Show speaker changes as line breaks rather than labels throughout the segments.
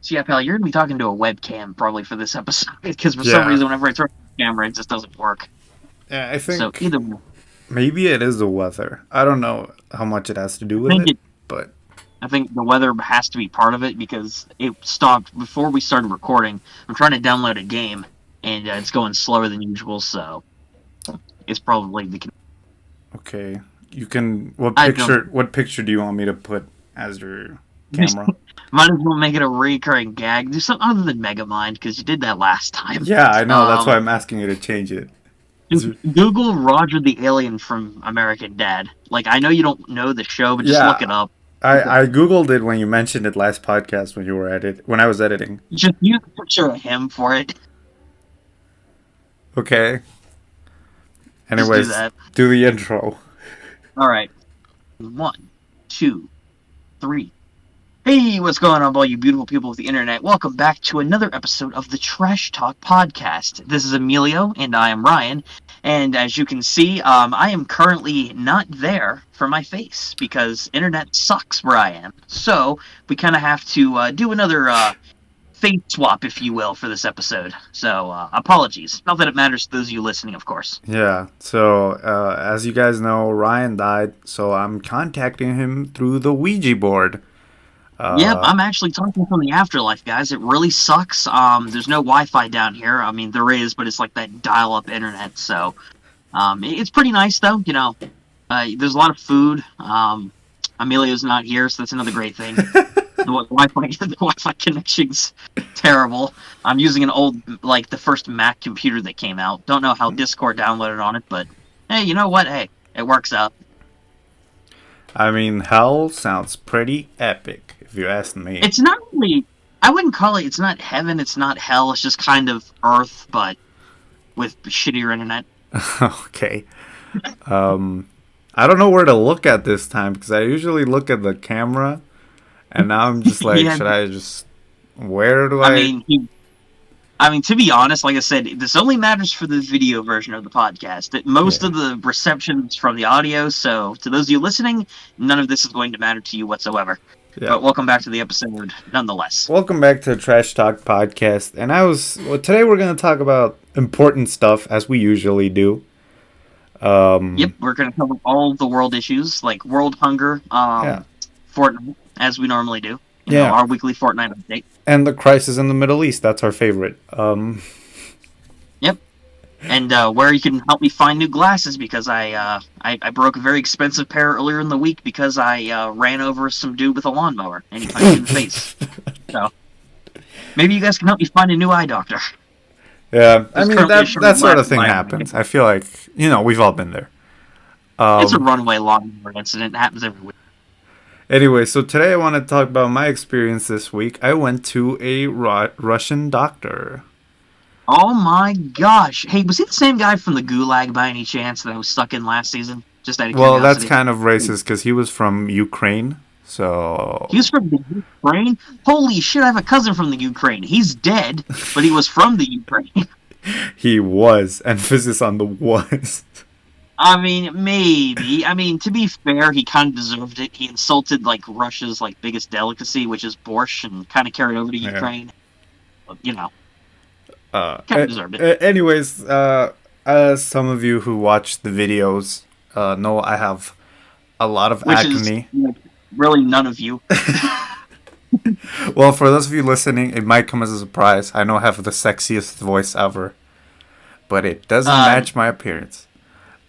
So yeah, pal, you're gonna be talking to a webcam probably for this episode because for some
Yeah,
reason, whenever I turn on the camera, it just doesn't work.
yeah, I
So
think
either way,
maybe it is the weather. I don't know how much it has to do
I
with
think
it,
it.
but
I think the weather has to be part of it because it stopped before we started recording. I'm trying to download a game and it's going slower than usual, so it's probably the.
okay. You can. What
I don't.
picture? What picture do you want me to put as your camera?
Might as well make it a recurring gag. Do something other than Megamind because you did that last time.
Yeah, I know. That's why
Um,
I'm asking you to change it. Is there-
Google Roger the Alien from American Dad. Like I know you don't know the show, but just look
yeah,
it up.
I googled it when you mentioned it last podcast when you were when I was editing.
Just use a picture of him for it.
Okay.
Just do
Anyways,
that.
do the intro.
All right. One, two, three. Hey, what's going on, all you beautiful people of the internet? Welcome back to another episode of the Trash Talk Podcast. This is Emilio, and I am Ryan. And as you can see, I am currently not there for my face because internet sucks where I am. So we kind of have to do another face swap, if you will, for this episode. So apologies. Not that it matters to those of you listening, of course.
Yeah. So as you guys know, Ryan died, so I'm contacting him through the Ouija board.
Yep,
Uh,
I'm actually talking from the afterlife, guys. It really sucks. There's no Wi-Fi down here. I mean, there is, but it's like that dial-up internet. So, it's pretty nice though. There's a lot of food. Emilio's not here, so that's another great thing. The Wi-Fi connection's terrible. I'm using an old, like the first Mac computer that came out. Don't know how Discord downloaded on it, but hey, you know what? Hey, it works out.
I mean, hell sounds pretty epic, if you ask me.
It's not really. I wouldn't call it. It's not heaven. It's not hell. It's just kind of Earth, but with shittier internet.
Okay. Um, I don't know where to look at this time because I usually look at the camera, and now I'm just like,
Yeah,
should I just? Where do
I
I?
mean, I mean, to be honest, like I said, this only matters for the video version of the podcast. That most
Yeah.
of the reception's from the audio, so to those of you listening, none of this is going to matter to you whatsoever.
Yeah.
But welcome back to the episode, nonetheless.
Welcome back to the Trash Talk podcast. And today we're going to talk about important stuff as we usually do.
Yep, we're going to cover all the world issues like world hunger,
Yeah.
Fortnite, as we normally do.
Yeah.
Our weekly Fortnite update.
And the crisis in the Middle East. That's our favorite.
Yep. And where you can help me find new glasses because I broke a very expensive pair earlier in the week because I ran over some dude with a lawnmower and he punched me in the face. So maybe you guys can help me find a new eye doctor.
Yeah. I
There's
mean,
currently a
that sort of
black
thing
eye.
happens. I feel like, we've all been there.
It's a
Um,
runaway lawnmower incident. It happens every week.
Anyway, so today I want to talk about my experience this week. I went to a Russian doctor.
Oh my gosh! Hey, was he the same guy from the Gulag by any chance that I was stuck in last season? Just out of
Well, that's
curiosity.
kind of racist because he was from Ukraine. So,
He was from the Ukraine? Holy shit, I have a cousin from the Ukraine. He's dead, but he was from the Ukraine.
he was. Emphasis on the was.
I mean, maybe. I mean, to be fair, he kind of deserved it. He insulted, like, Russia's, like, biggest delicacy, which is borscht, and kind of carried over to
Yeah.
Ukraine. But, kind
Uh,
of deserved it.
anyways, as some of you who watch the videos know, I have a lot of
Which is,
acne.
like, really none of you.
Well, for those of you listening, it might come as a surprise. I know I have the sexiest voice ever, but it doesn't match my appearance.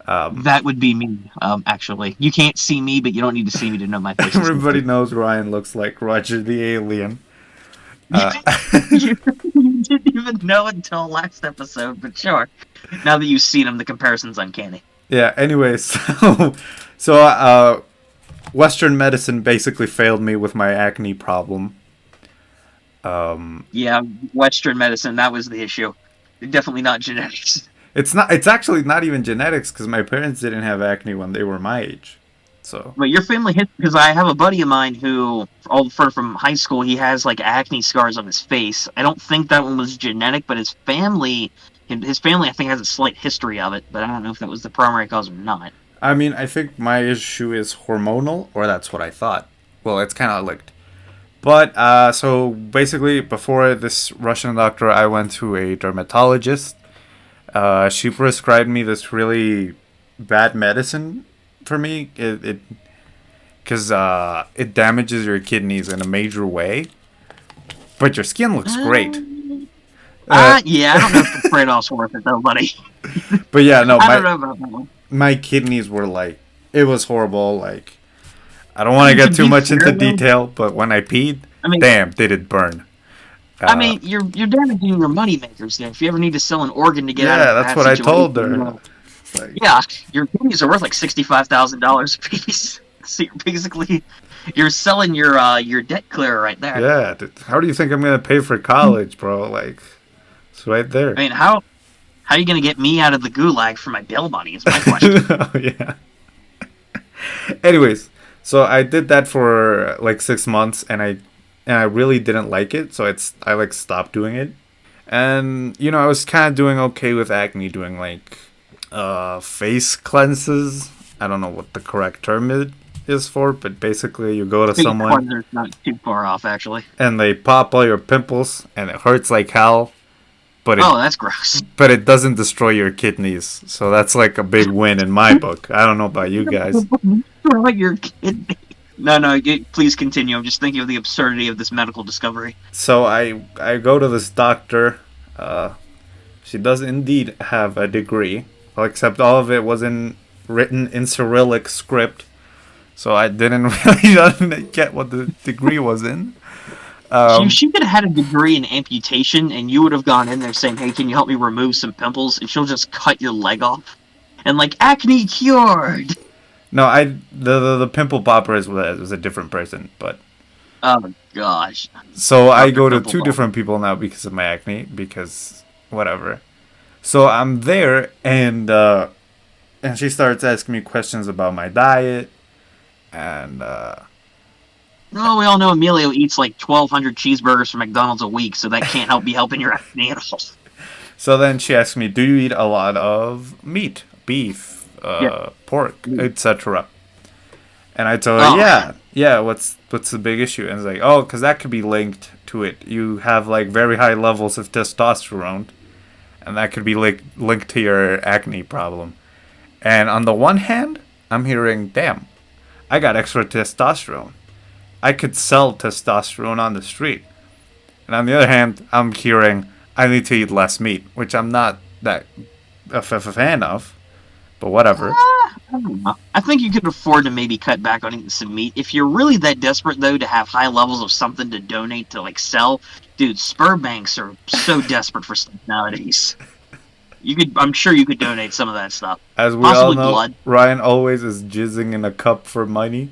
That would be me, actually. You can't see me, but you don't need to see me to know my voice.
Everybody knows Ryan looks like Roger the Alien.
You didn't even know until last episode, but sure. Now that you've seen him, the comparison's uncanny.
Yeah. Anyway, Western medicine basically failed me with my acne problem.
Yeah, Western medicine, that was the issue. Definitely not genetics.
It's not. It's actually not even genetics because my parents didn't have acne when they were my age. So
But your family history, because I have a buddy of mine who, from high school, he has like acne scars on his face. I don't think that one was genetic, but his family, I think, has a slight history of it. But I don't know if that was the primary cause or not.
I mean, I think my issue is hormonal, or that's what I thought. Well, it's kind of linked. But so basically, before this Russian doctor, I went to a dermatologist. She prescribed me this really bad medicine for me. It because it damages your kidneys in a major way, but your skin looks great.
Yeah, I don't know if the trade-off's worth it though, buddy.
But yeah, no,
I don't know about that one.
my kidneys were like, it was horrible. Like, I don't
I
want to
mean, to
get too
be
much into
fair, though,
detail, but when I peed,
I mean,
damn, did it burn.
you're damaging your money makers there. If you ever need to sell an organ to get out of
Yeah,
a
that's
bad
what I
situation,
told her. Like,
yeah, your kidneys are worth like $65,000 a piece. So you're basically you're selling your debt clearer right there.
yeah, how do you think I'm gonna pay for college, bro? Like, it's right there.
I mean, how are you gonna get me out of the gulag for my bail money? Is my question.
Oh, yeah. Anyways, so I did that for like 6 months, and I really didn't like it, so I like stopped doing it. And I was kind of doing okay with acne, doing like face cleanses. I don't know what the correct term is for, but basically you go to
Big
someone
cleanser's not too far off, actually.
and they pop all your pimples, and it hurts like hell. But
Oh, that's gross.
it doesn't destroy your kidneys, so that's like a big win in my book. I don't know about you guys.
Destroy your kidney. No, please continue. I'm just thinking of the absurdity of this medical discovery.
So I go to this doctor. She does indeed have a degree, except all of it was written in Cyrillic script. So I didn't really get what the degree was in.
She could have had a degree in amputation, and you would have gone in there saying, "Hey, can you help me remove some pimples?" And she'll just cut your leg off, and like acne cured.
No, the pimple popper was a different person, but
Oh gosh.
so I
Dr.
go to
Pimple
two
Popper.
different people now because of my acne, because whatever. So I'm there, and she starts asking me questions about my diet, and
No, we all know Emilio eats like 1,200 cheeseburgers from McDonald's a week, so that can't be helping your acne at all.
so then she asks me, "Do you eat a lot of meat, beef,
Yeah.
pork, etc.?" And I told her,
Oh.
yeah. What's the big issue? And it's like, oh, because that could be linked to it. You have like very high levels of testosterone, and that could be linked to your acne problem. And on the one hand, I'm hearing, damn, I got extra testosterone. I could sell testosterone on the street. And on the other hand, I'm hearing, I need to eat less meat, which I'm not that a fan of, but whatever.
I don't know. I think you could afford to maybe cut back on eating some meat. If you're really that desperate, though, to have high levels of something to donate to, like, sell, dude, sperm banks are so desperate for stuff nowadays. I'm sure you could donate some of that stuff.
As we
Possibly
all know,
blood.
Ryan always is jizzing in a cup for money.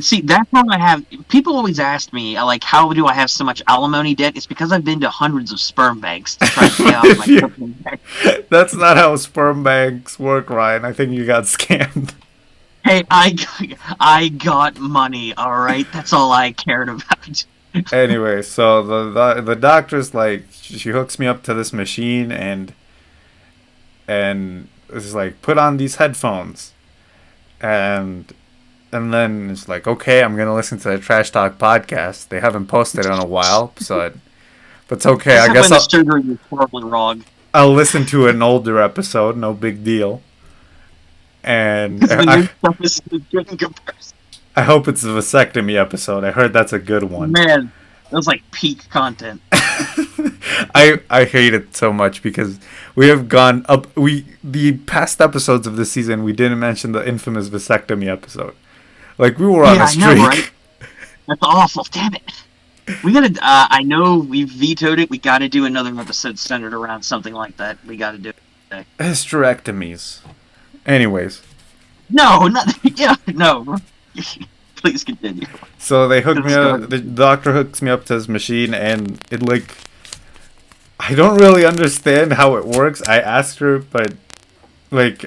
See, that's how I have. People always ask me, like, how do I have so much alimony debt? It's because I've been to hundreds of sperm banks to try to pay off my company debt.
That's not how sperm banks work, Ryan. I think you got scammed.
Hey, I got money. All right, that's all I cared about.
Anyway, so the doctor's like, she hooks me up to this machine, and it's like, put on these headphones, and then it's like, okay, I'm gonna listen to the Trash Talk podcast. They haven't posted in a while, but it's okay. I
Except
guess
when the surgery was horribly wrong.
I'll listen to an older episode. No big deal. And
The new stuff is good in comparison.
I hope it's the vasectomy episode. I heard that's a good one.
Man, that was like peak content.
I hate it so much because we have gone up. The past episodes of this season, we didn't mention the infamous vasectomy episode. Like, we were on a streak.
I know, right? That's awful. Damn it. We gotta. I know we vetoed it. We gotta do another episode centered around something like that. We gotta do it.
Hysterectomies. Anyways.
No, not. Yeah, no. Please continue.
So they hook me up. The doctor hooks me up to this machine, and it like, I don't really understand how it works. I asked her, but like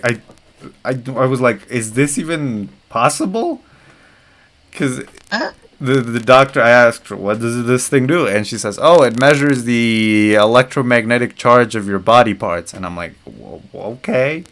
I was like, is this even possible? Because the doctor, I asked her, what does this thing do? And she says, oh, it measures the electromagnetic charge of your body parts. And I'm like, well, okay.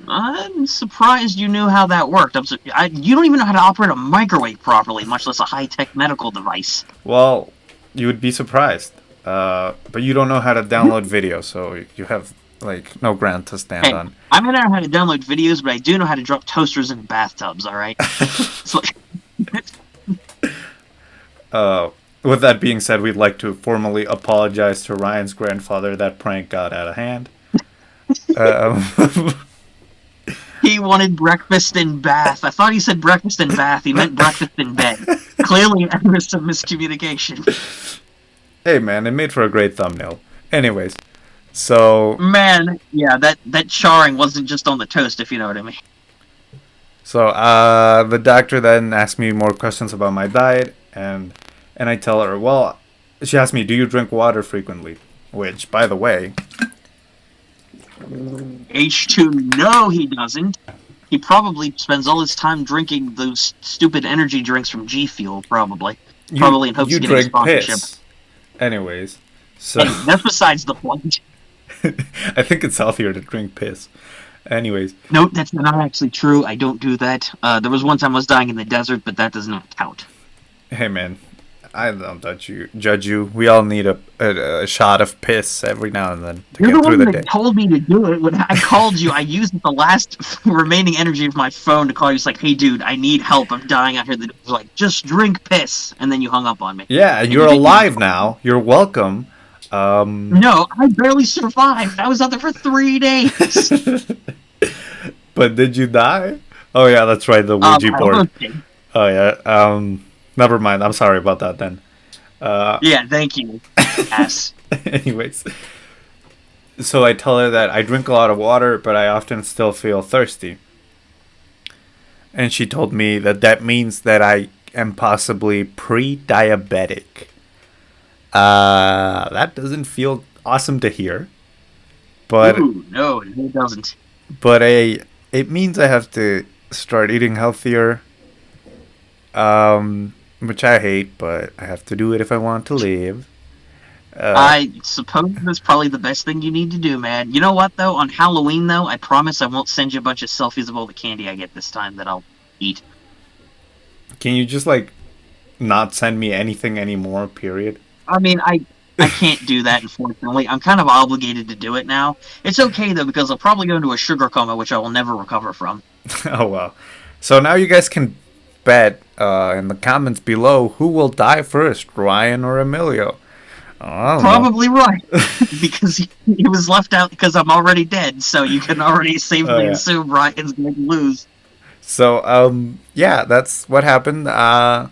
I'm surprised you knew how that worked. You don't even know how to operate a microwave properly, much less a high-tech medical device.
Well, you would be surprised. But you don't know how to download video, so you have like no ground to stand
Hey,
on.
I may not know how to download videos, but I do know how to drop toasters in bathtubs, alright? So,
uh, with that being said, we'd like to formally apologize to Ryan's grandfather. That prank got out of hand. Um,
he wanted breakfast in bath. I thought he said breakfast in bath. He meant breakfast in bed. Clearly, there was some miscommunication.
hey man, it made for a great thumbnail. Anyways, so
Man, yeah, that charring wasn't just on the toast, if you know what I mean.
the doctor then asked me more questions about my diet, and I tell her, well, she asked me, do you drink water frequently? Which, by the way,
H2, no, he doesn't. He probably spends all his time drinking those stupid energy drinks from G Fuel, probably. Probably in hopes
you
of getting a
drink
sponsorship.
piss. Anyways, so
Hey, that's besides the point.
I think it's healthier to drink piss. Anyways,
Nope, that's not actually true. I don't do that. There was one time I was dying in the desert, but that does not count.
hey man, I don't judge you. We all need a shot of piss every now and then to
You're the
get through
one
the day.
that told me to do it. When I called you, I used the last remaining energy of my phone to call you. It's like, hey, dude, I need help. I'm dying out here. It was like, just drink piss. And then you hung up on me.
Yeah,
And
you're
you didn't
alive
even-
now. You're welcome.
No, I barely survived. I was out there for 3 days.
But did you die? Oh yeah, that's right, the Ouija
I
board.
almost did.
Oh yeah. Never mind. I'm sorry about that then.
Yeah, thank you. Yes.
Anyways, so I tell her that I drink a lot of water, but I often still feel thirsty. And she told me that that means that I am possibly pre-diabetic. That doesn't feel awesome to hear, but
Ooh, no, it doesn't.
it means I have to start eating healthier. Which I hate, but I have to do it if I want to live.
I suppose that's probably the best thing you need to do, man. You know what, though? On Halloween, though, I promise I won't send you a bunch of selfies of all the candy I get this time that I'll eat.
Can you just like not send me anything anymore? Period.
I mean, I can't do that, unfortunately. I'm kind of obligated to do it now. It's okay, though, because I'll probably go into a sugar coma, which I will never recover from.
Oh well. So now you guys can bet in the comments below who will die first, Ryan or Emilio. Oh, I don't know.
Probably right, because he was left out because I'm already dead, so you can already safely
yeah.
assume Ryan's going to lose.
So yeah, that's what happened. I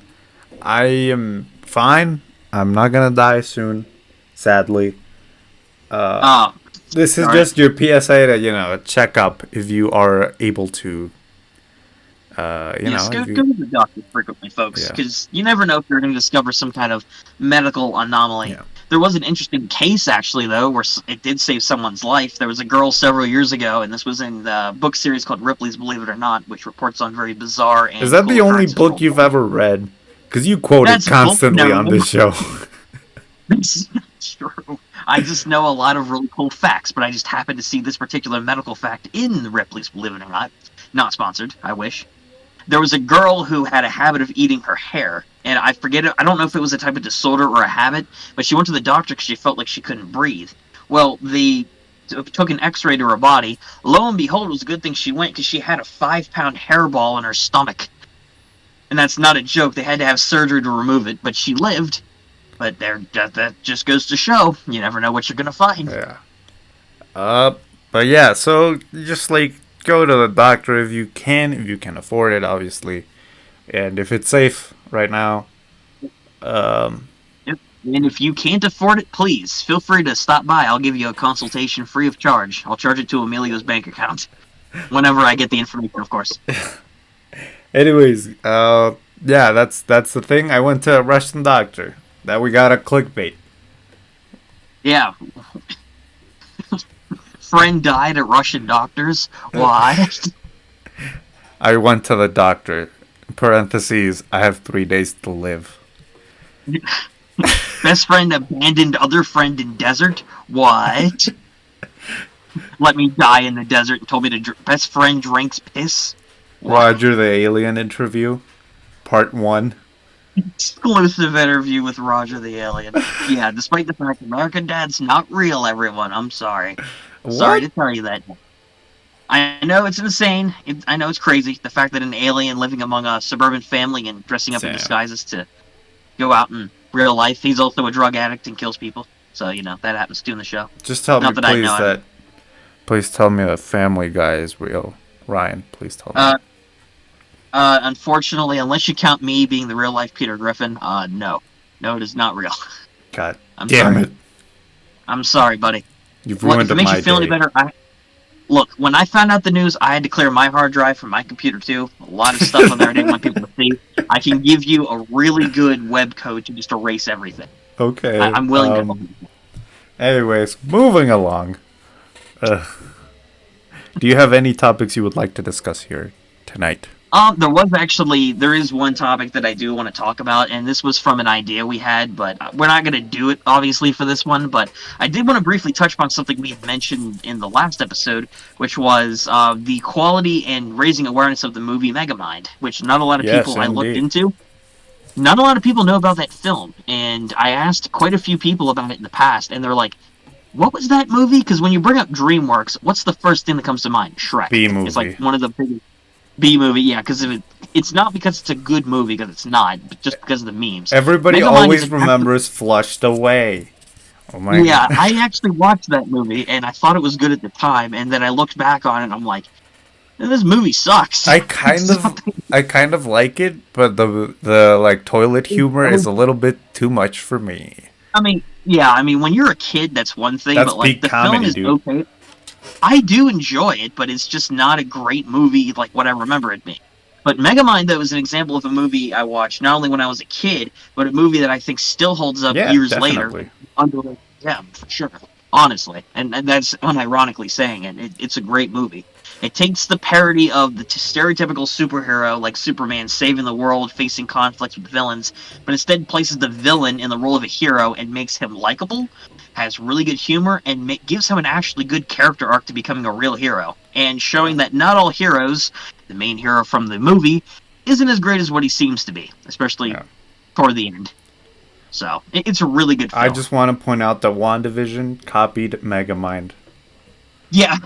am fine. I'm not gonna die soon, sadly. This is
Sorry.
just your PSA to check up if you are able to.
Yes, go
if you-
to the doctor frequently, folks,
Yeah.
because you never know if you're going to discover some kind of medical anomaly.
Yeah.
There was an interesting case, actually, though, where it did save someone's life. There was a girl several years ago, and this was in the book series called Ripley's Believe It or Not, which reports on very bizarre and
Is that the
cool
only
occurrences.
book you've ever read? Because you quote it
That's
constantly
no.
on this show.
This is not true. I just know a lot of really cool facts, but I just happened to see this particular medical fact in Ripley's Believe It or Not. Not sponsored, I wish. There was a girl who had a habit of eating her hair, and I forget it. I don't know if it was a type of disorder or a habit, but she went to the doctor because she felt like she couldn't breathe. Well, they took an X-ray to her body. Lo and behold, it was a good thing she went because she had a 5-pound hairball in her stomach, and that's not a joke. They had to have surgery to remove it, but she lived. But that just goes to show you never know what you're gonna find.
Yeah. But yeah, so just like go to the doctor if you can afford it, obviously, and if it's safe right now.
Yep. And if you can't afford it, please feel free to stop by. I'll give you a consultation free of charge. I'll charge it to Emilio's bank account whenever I get the information, of course.
Anyways, yeah, that's the thing. I went to a Russian doctor. That we got a clickbait.
Yeah. Friend died at Russian doctors. Why?
I went to the doctor. Parentheses, I have 3 days to live.
Best friend abandoned other friend in desert. What? let me die in the desert and told me to best friend drinks piss. Wow.
Roger the Alien interview, part 1.
Exclusive interview with Roger the Alien. Yeah, despite the fact American Dad's not real, everyone. I'm sorry. Sorry
What?
to tell you that. I know it's insane. I know it's crazy. The fact that an alien living among a suburban family and dressing up in
Sam.
disguises to go out in real life. He's also a drug addict and kills people. So, that happens too in the show.
Just tell me,
Not that I
please,
know.
that. Please tell me that Family Guy is real. Ryan, please tell me.
Unfortunately, unless you count me being the real life Peter Griffin, no. No, it is not real.
God
I'm
damn
sorry.
it.
I'm sorry, buddy.
You've
Well,
ruined
if it makes
my
you feel any
day.
better, look, when I found out the news, I had to clear my hard drive from my computer too. A lot of stuff on there I didn't want people to see. I can give you a really good web code to just erase everything.
Okay.
I'm willing to.
Anyways, moving along. Do you have any topics you would like to discuss here tonight?
There is one topic that I do want to talk about, and this was from an idea we had, but we're not going to do it, obviously, for this one, but I did want to briefly touch upon something we had mentioned in the last episode, which was the quality and raising awareness of the movie Megamind, which not a lot of people I looked into. Not a lot of people know about that film, and I asked quite a few people about it in the past, and they're like, what was that movie? Because when you bring up DreamWorks, what's the first thing that comes to mind? Shrek.
B movie.
It's like one of the biggest B movie, yeah, because it's not because it's a good movie, because it's not, but just because of the memes.
Everybody always remembers Flushed Away. Oh my
God.
God.
I actually watched that movie, and I thought it was good at the time, and then I looked back on it, and I'm like, this movie sucks.
I kind of like it, but the like toilet humor is a little bit too much for me.
I mean, when you're a kid, that's one thing,
That's
but like
peak
the
comedy,
film is
dude.
okay. I do enjoy it, but it's just not a great movie like what I remember it being. But Megamind, though, is an example of a movie I watched not only when I was a kid, but a movie that I think still holds up years later. Yeah, for sure. Honestly. And that's unironically saying it. It's a great movie. It takes the parody of the stereotypical superhero, like Superman saving the world, facing conflicts with villains, but instead places the villain in the role of a hero and makes him likable, has really good humor, and gives him an actually good character arc to becoming a real hero, and showing that not all heroes, the main hero from the movie, isn't as great as what he seems to be, especially toward the end. So, it's a really good film.
I just want to point out that WandaVision copied Megamind.
Yeah,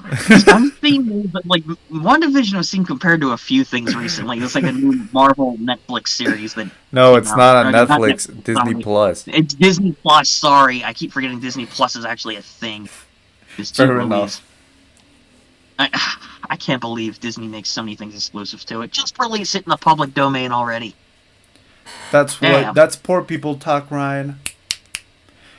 I'm seeing, but like WandaVision, I've seen compared to a few things recently. It's like a new Marvel Netflix series that.
No, it's not on Netflix. Disney Plus.
It's Disney Plus. Sorry, I keep forgetting Disney Plus is actually a thing.
Fair enough.
I can't believe Disney makes so many things exclusive to it. Just release it in the public domain already.
That's poor people talk, Ryan.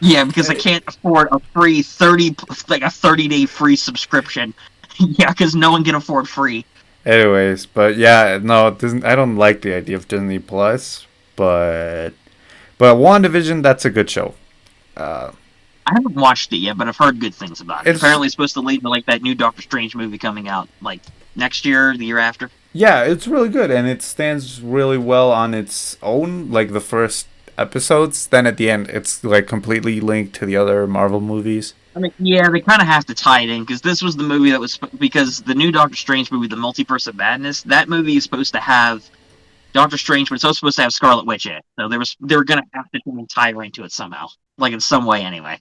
Yeah, because I can't afford a free 30-day free subscription. Yeah, because no one can afford free.
Anyways, but yeah, no, I don't like the idea of Disney Plus, but WandaVision, that's a good show.
I haven't watched it yet, but I've heard good things about it. Apparently, it's supposed to lead to like that new Doctor Strange movie coming out like next year, the year after.
Yeah, it's really good, and it stands really well on its own, like the first episodes. Then at the end, it's like completely linked to the other Marvel movies.
I mean, yeah, they kind of have to tie it in, because this was the movie that was... Because the new Doctor Strange movie, The Multiverse of Madness, that movie is supposed to have Doctor Strange, but it's also supposed to have Scarlet Witch in it. So they were going to have to tie her into it somehow. Like, in some way, anyway.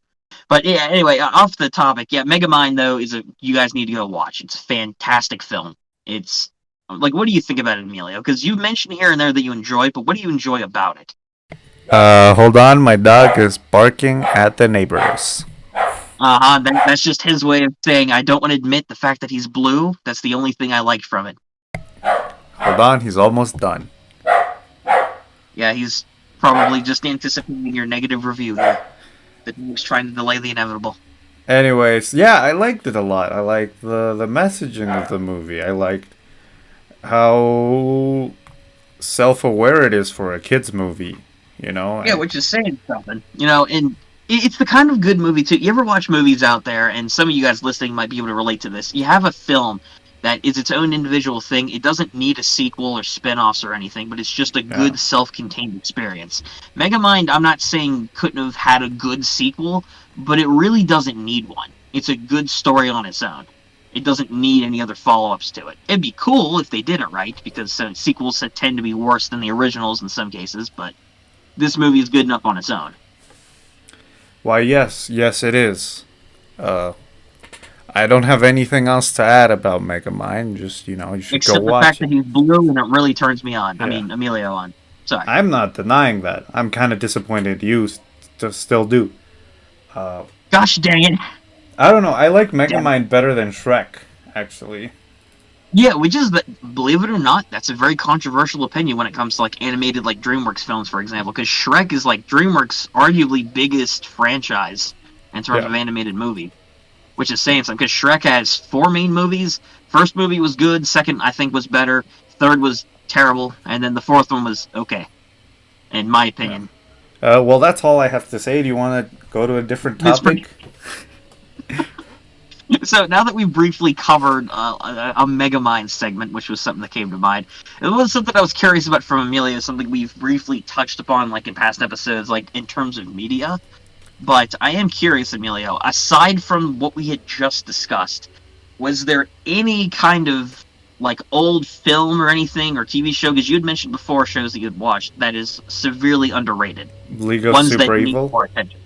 But, yeah, anyway, off the topic, yeah, Megamind, though, you guys need to go watch. It's a fantastic film. It's... Like, what do you think about it, Emilio? Because you mentioned here and there that you enjoy it, but what do you enjoy about it?
Hold on, my dog is barking at the neighbors.
That's just his way of saying I don't want to admit the fact that he's blue. That's the only thing I liked from it.
Hold on, he's almost done.
Yeah, he's probably just anticipating your negative review here. That he's trying to delay the inevitable.
Anyways, yeah, I liked it a lot. I liked the messaging of the movie. I liked how self-aware it is for a kid's movie, you know?
Yeah, which is saying something. You know, and it's the kind of good movie, too. You ever watch movies out there, and some of you guys listening might be able to relate to this. You have a film that is its own individual thing. It doesn't need a sequel or spin-offs or anything, but it's just a good self-contained experience. Megamind, I'm not saying couldn't have had a good sequel, but it really doesn't need one. It's a good story on its own. It doesn't need any other follow-ups to it. It'd be cool if they did it right, because sequels tend to be worse than the originals in some cases, but this movie is good enough on its own.
Why, yes, it is. Uh, I don't have anything else to add about Megamind. Just, you should go
Except the fact
watch
that
it.
he's blue and it really turns me on.
Yeah.
I mean, Emilio on. Sorry.
I'm not denying that. I'm kind of disappointed you still do. Uh,
Gosh dang it.
I don't know. I like
Yeah.
Megamind better than Shrek, actually.
Yeah, which is, believe it or not, that's a very controversial opinion when it comes to like animated like DreamWorks films, for example, because Shrek is like DreamWorks' arguably biggest franchise in terms
Yeah.
of animated movie, which is saying something because Shrek has 4 main movies. First movie was good, second I think was better, third was terrible, and then the fourth one was okay, in my opinion.
Well, that's all I have to say. Do you want to go to a different
It's pretty-
topic?
So now that we briefly covered a Megamind segment, which was something that came to mind, it was something I was curious about from Emilio, something we've briefly touched upon like in past episodes, like in terms of media. But I am curious, Emilio, aside from what we had just discussed, was there any kind of like old film or anything or TV show, because you had mentioned before shows that you had watched, that is severely underrated?
League of
Ones
Super
that need
Evil?
more attention.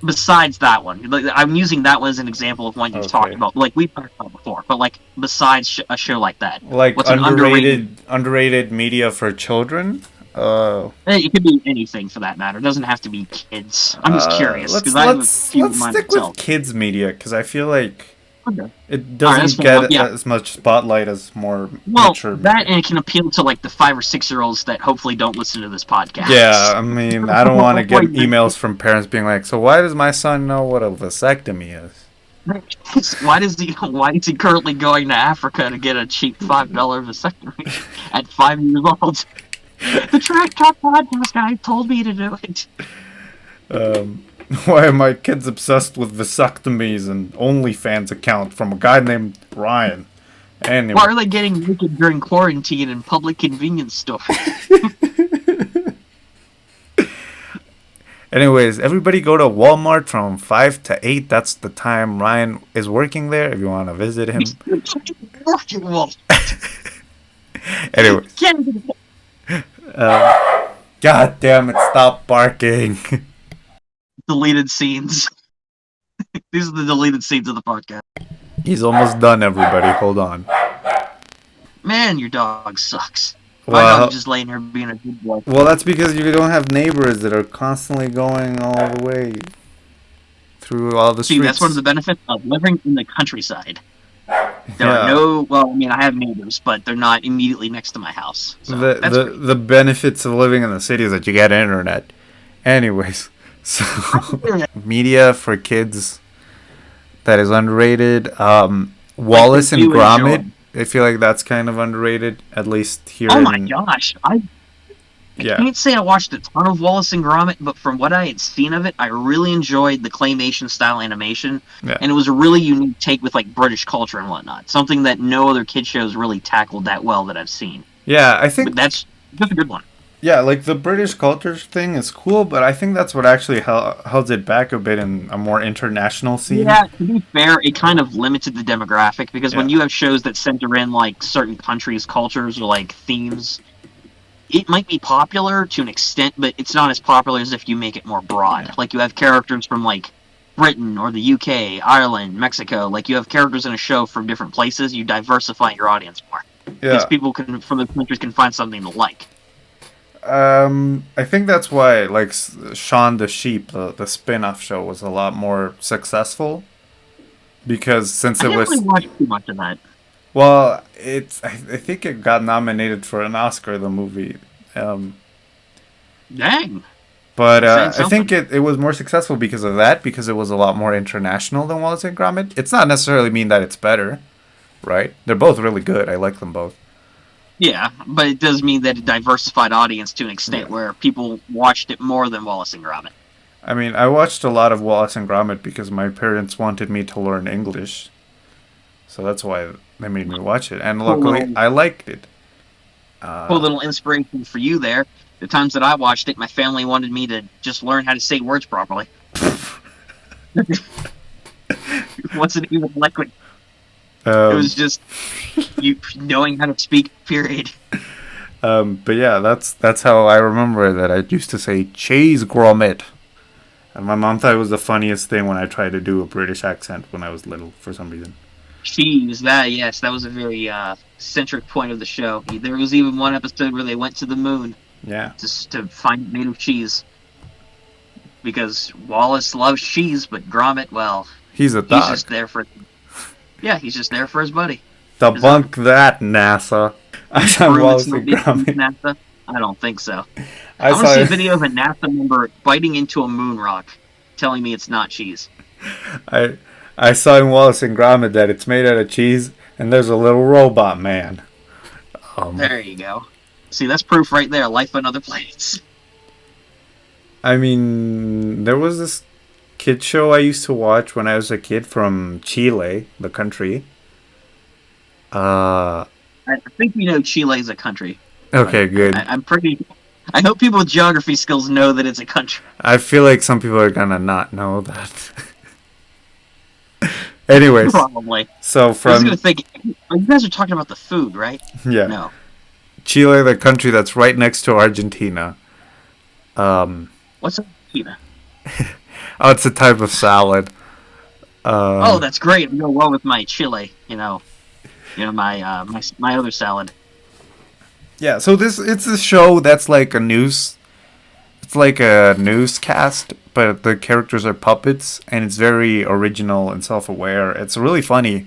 Besides that one, like, I'm using that one as an example of one you've talked
Okay.
about. Like we've talked about before, but like besides a show like that,
Like
what's an
underrated media for children?
It could be anything for that matter. It doesn't have to be kids. I'm just curious because I have a few in mind
Let's stick
myself.
with kids media because I feel like
Okay.
it
All right, that's
doesn't
fair
get
enough, yeah.
as much spotlight as more
Well,
mature
that
media.
and it can appeal to like the 5 or 6-year-olds that hopefully don't listen to this podcast.
Yeah, I mean, I don't want to get emails from parents being like, "So why does my son know what a vasectomy is?"
Why is he currently going to Africa to get a cheap $5 vasectomy at 5 years old? The Trash Talk podcast guy told me to do it.
Why are my kids obsessed with vasectomies and OnlyFans account from a guy named Rian? Anyway.
Why are they getting naked during quarantine in public convenience stores?
Anyways, everybody go to Walmart from 5 to 8. That's the time Ryan is working there if you want to visit him. Anyway. God damn it, stop barking.
Deleted scenes. These are the deleted scenes of the podcast.
He's almost done, everybody. Hold on.
Man, your dog sucks. My dog is just laying here being a good boy.
Well, that's because you don't have neighbors that are constantly going all the way through all the streets.
See, that's one of the benefits of living in the countryside. There are no, well, I mean, I have neighbors, but they're not immediately next to my house. So
the benefits of living in the city is that you get internet. Anyways, so media for kids that is underrated. Wallace and Gromit. I feel like that's kind of underrated, at least here.
Oh my gosh, I can't say I watched a ton of Wallace and Gromit, but from what I had seen of it, I really enjoyed the claymation style animation, and it was a really unique take with like British culture and whatnot. Something that no other kid shows really tackled that well that I've seen.
Yeah, I think
that's a good one.
Yeah, like the British culture thing is cool, but I think that's what actually held it back a bit in a more international scene.
Yeah, to be fair, it kind of limited the demographic because when you have shows that center in like certain countries' cultures or like themes, it might be popular to an extent, but it's not as popular as if you make it more broad. Yeah. Like you have characters from like Britain or the UK, Ireland, Mexico. Like you have characters in a show from different places. You diversify your audience more because people from the countries can find something to like.
I think that's why, like, Shaun the Sheep, the spin-off show, was a lot more successful. Because since it was...
I didn't really watch too much of that.
Well, I think it got nominated for an Oscar, the movie.
Dang.
But I think it was more successful because of that, because it was a lot more international than Wallace and Gromit. It's not necessarily mean that it's better, right? They're both really good. I like them both.
Yeah, but it does mean that it diversified audience to an extent where people watched it more than Wallace and Gromit.
I mean, I watched a lot of Wallace and Gromit because my parents wanted me to learn English. So that's why they made me watch it. And luckily, I liked it.
Cool little inspiration for you there. The times that I watched it, my family wanted me to just learn how to say words properly. Wasn't even liquid. It
Um,
was just you knowing how to speak. Period.
but yeah, that's how I remember that. I used to say cheese grommet, and my mom thought it was the funniest thing when I tried to do a British accent when I was little for some reason.
Cheese. That yes, that was a very centric point of the show. There was even one episode where they went to the moon
Yeah,
just to find native cheese because Wallace loves cheese, but Gromit, well,
he's a
he's
dog.
just there for yeah, he's just there for his buddy. His owner.
Debunk that, NASA. I saw
Prove it's
Wallace
not
and
being
Gromit.
NASA. I don't think so.
I
I want to
saw
see a video of a NASA member biting into a moon rock, telling me it's not cheese.
I I saw in Wallace and Gromit that it's made out of cheese, and there's a little robot man.
There you go. See, that's proof right there. Life on other planets.
I mean, there was this kid show I used to watch when I was a kid from Chile, the country. Uh,
I think we know Chile is a country.
okay, good.
I'm pretty. I hope people with geography skills know that it's a country.
I feel like some people are gonna not know that. Anyways,
Probably.
so
I was
from
gonna think. You guys are talking about the food, right?
yeah,
No.
Chile, the country that's right next to Argentina. Um,
What's a pita?
oh, it's a type of salad.
Oh, that's great. I'm going well with my chile. My other salad.
Yeah, so it's a show that's like a news. It's like a newscast, but the characters are puppets, and it's very original and self-aware. It's really funny.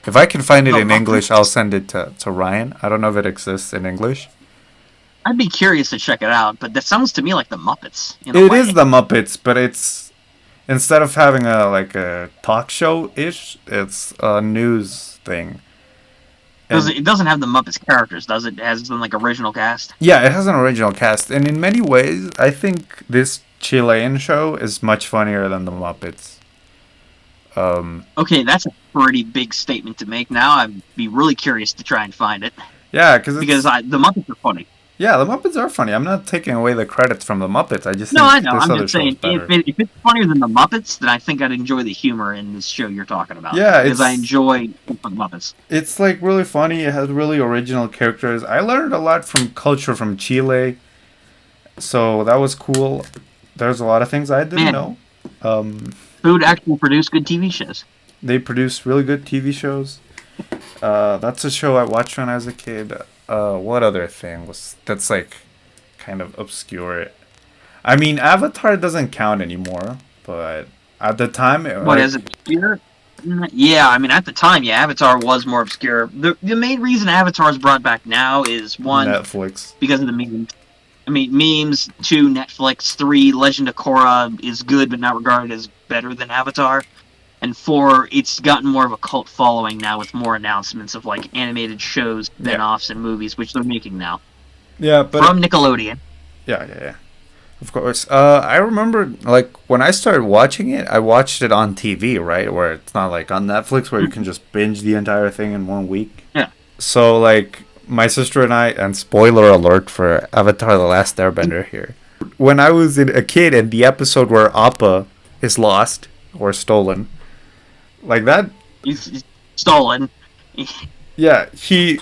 If I can find it
The
in English,
Muppets?
I'll send it to Ryan. I don't know if it exists in English.
I'd be curious to check it out, but that sounds to me like the Muppets. In a
It
way.
is the Muppets, but it's instead of having a talk show ish, it's a news thing.
It doesn't have the Muppets characters, does it? It has some like original cast.
Yeah, it has an original cast, and in many ways, I think this Chilean show is much funnier than the Muppets.
Okay, that's a pretty big statement to make. Now I'd be really curious to try and find it
Yeah,
because
it's
the Muppets are funny.
yeah, the Muppets are funny. I'm not taking away the credits from the Muppets. I just
No, I
think
know.
this
I'm
other
just
show is
saying,
better.
if it's funnier than the Muppets, then I think I'd enjoy the humor in this show you're talking about.
Yeah,
because I
it's-
enjoy the Muppets.
It's like really funny. It has really original characters. I learned a lot from culture from Chile, so that was cool. There's a lot of things I didn't
Man.
know.
Food actually produce good TV shows.
They produce really good TV shows. That's a show I watched when I was a kid. What other thing was that's like kind of obscure? I mean, Avatar doesn't count anymore, but at the time,
What is it? Obscure? Yeah, I mean, at the time, yeah, Avatar was more obscure. The main reason Avatar is brought back now is one,
Netflix.
because of the memes. I mean, memes. 2, Netflix. 3, Legend of Korra is good, but not regarded as better than Avatar. And 4, it's gotten more of a cult following now with more announcements of like animated shows, spin-offs, and movies, which they're making now
Yeah, but
from Nickelodeon.
yeah. Of course. I remember, like, when I started watching it, I watched it on TV, right? Where it's not like on Netflix where you can just binge the entire thing in 1 week.
Yeah.
So, like, my sister and I, and spoiler alert for Avatar The Last Airbender here. When I was a kid and the episode where Appa is lost or stolen, like that,
He's stolen.
yeah,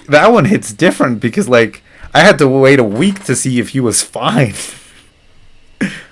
that one hits different because, like, I had to wait a week to see if he was fine.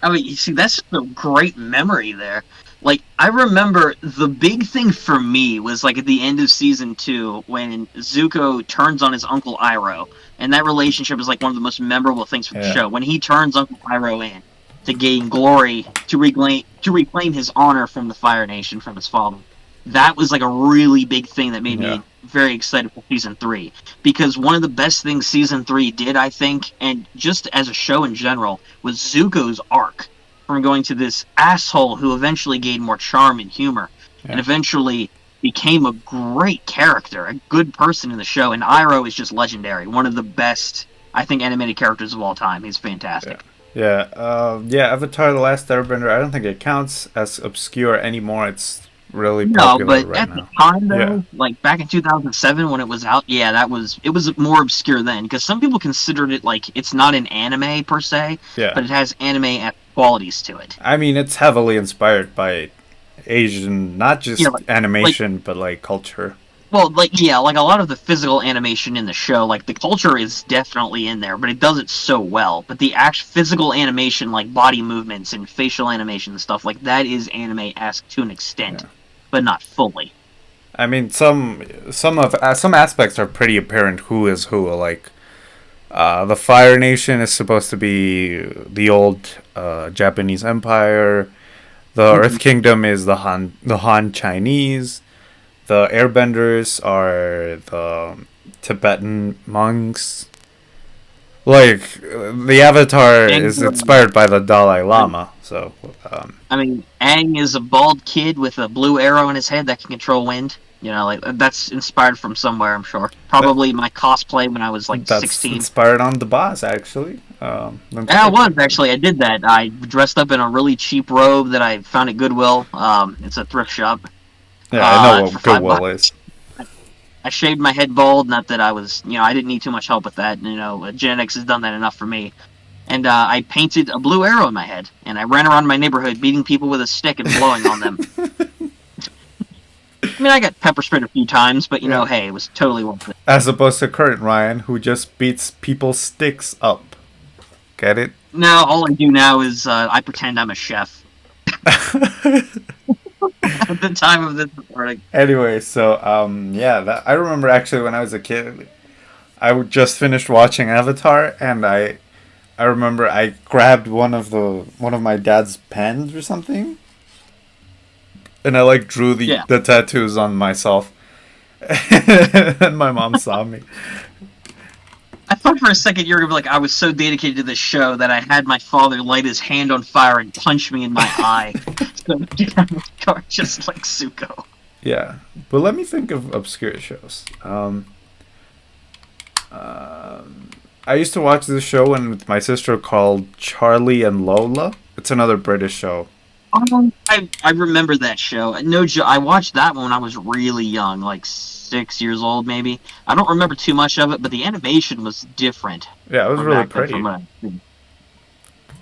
I mean, you see, that's a great memory there. Like, I remember the big thing for me was, like, at the end of Season 2, when Zuko turns on his Uncle Iroh, and that relationship is, like, one of the most memorable things for the
Yeah.
show. When he turns Uncle Iroh in to gain glory, to reclaim his honor from the Fire Nation, from his father. That was, like, a really big thing that made me very excited for Season 3. Because one of the best things Season 3 did, I think, and just as a show in general, was Zuko's arc. From going to this asshole who eventually gained more charm and humor, and eventually became a great character, a good person in the show. And Iroh is just legendary. One of the best, I think, animated characters of all time. He's fantastic.
Yeah, Avatar: The Last Airbender. I don't think it counts as obscure anymore. It's really
No,
popular
but
right
at
now.
the time, though,
Yeah.
like back in 2007 when it was out, yeah, it was more obscure then, because some people considered it like it's not an anime per se,
Yeah,
but it has anime qualities to it.
I mean it's heavily inspired by Asian, not just
Yeah, like-
animation, but like culture.
Well, like, yeah, like a lot of the physical animation in the show, like the culture is definitely in there, but it does it so well. But the actual physical animation, like body movements and facial animation and stuff, like that is anime-esque to an extent,
Yeah.
but not fully.
I mean, some aspects are pretty apparent who is who. Like, the Fire Nation is supposed to be the old Japanese Empire. The Earth
Mhm.
Kingdom is the Han Chinese. The Airbenders are the Tibetan monks. Like, the Avatar
And
is inspired by the Dalai Lama. So,
I mean, Aang is a bald kid with a blue arrow in his head that can control wind. You know, like that's inspired from somewhere, I'm sure.
that
Probably my cosplay when I was like
that's
16.
inspired on the boss, actually.
Yeah, I was actually. I did that. I dressed up in a really cheap robe that I found at Goodwill. It's a thrift shop.
Yeah, I know
For
what Goodwill
$5.
is.
I shaved my head bald. Not that I was, I didn't need too much help with that. Genetics has done that enough for me. And I painted a blue arrow in my head, and I ran around my neighborhood beating people with a stick and blowing on them. I mean, I got pepper sprayed a few times, but
Yeah.
hey, it was totally worth it.
As opposed to current Ryan, who just beats people's sticks up. Get it?
Now, all I do now is I pretend I'm a chef at the time of this recording.
Anyway, so yeah, I remember actually when I was a kid, just finished watching Avatar, and I remember I grabbed one of my dad's pens or something, and I like drew
Yeah.
the tattoos on myself, and my mom saw me.
I thought for a second you were gonna be like, I was so dedicated to this show that I had my father light his hand on fire and punch me in my eye. So just like Zuko.
Yeah, but let me think of obscure shows. I used to watch this show with my sister called Charlie and Lola. It's another British show.
I remember that show. No, I watched that one when I was really young, like 6 years old, maybe. I don't remember too much of it, but the animation was different.
Yeah, it was really pretty.